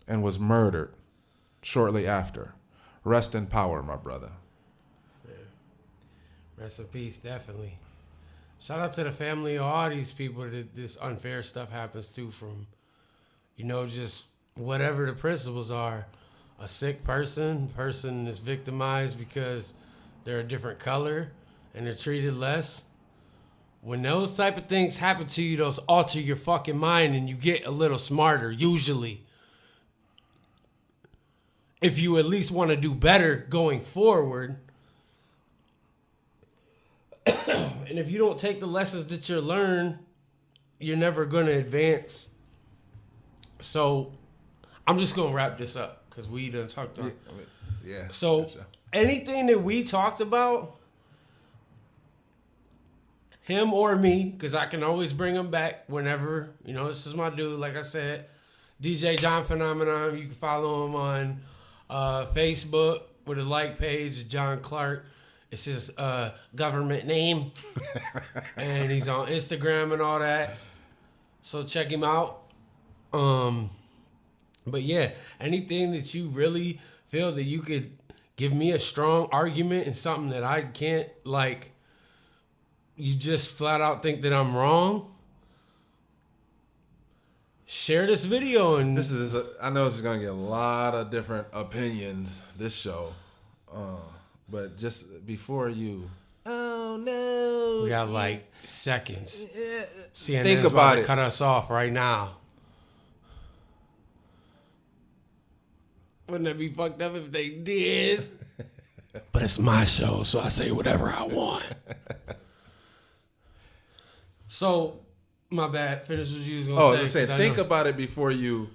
and was murdered shortly after. Rest in power, my brother. Yeah. Rest in peace, definitely. Shout out to the family of all these people that this unfair stuff happens to, from just whatever the principles are. A sick person is victimized because they're a different color and they're treated less. When those type of things happen to you, those alter your fucking mind and you get a little smarter, usually. If you at least want to do better going forward. And if you don't take the lessons that you learn, you're never going to advance. So I'm just going to wrap this up because we done talked about. Yeah. So anything that we talked about, him or me, because I can always bring him back whenever, this is my dude, like I said, DJ John Phenomenon. You can follow him on Facebook with a like page, John Clark. It's his government name. And he's on Instagram and all that. So check him out. But yeah, anything that you really feel that you could give me a strong argument and something that I can't, like, you just flat out think that I'm wrong, share this video. And I know it's going to get a lot of different opinions, this show. But just before you... Oh, no. We got like seconds. CNN's Think about about to it. cut us off right now. Wouldn't that be fucked up if they did? But it's my show, so I say whatever I want. So, my bad. Finish what you was gonna say. I'm saying, think about it before you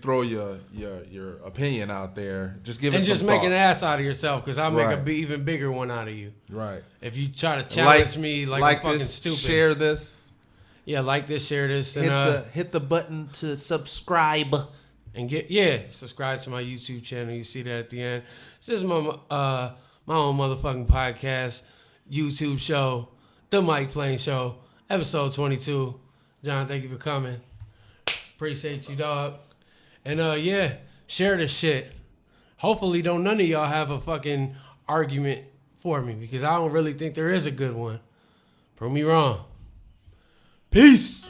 throw your opinion out there. Just give it and some just make thought. an ass out of yourself, because I'll make Right. a even bigger one out of you. Right. If you try to challenge me like I'm fucking this, stupid. Share this. Yeah, like this, share this, and Hit the button to subscribe. And subscribe to my YouTube channel. You see that at the end. This is my own motherfucking podcast, YouTube show, The Mike Flame Show, episode 22. John, thank you for coming. Appreciate you, dog. And share this shit. Hopefully, don't none of y'all have a fucking argument for me, because I don't really think there is a good one. Prove me wrong. Peace.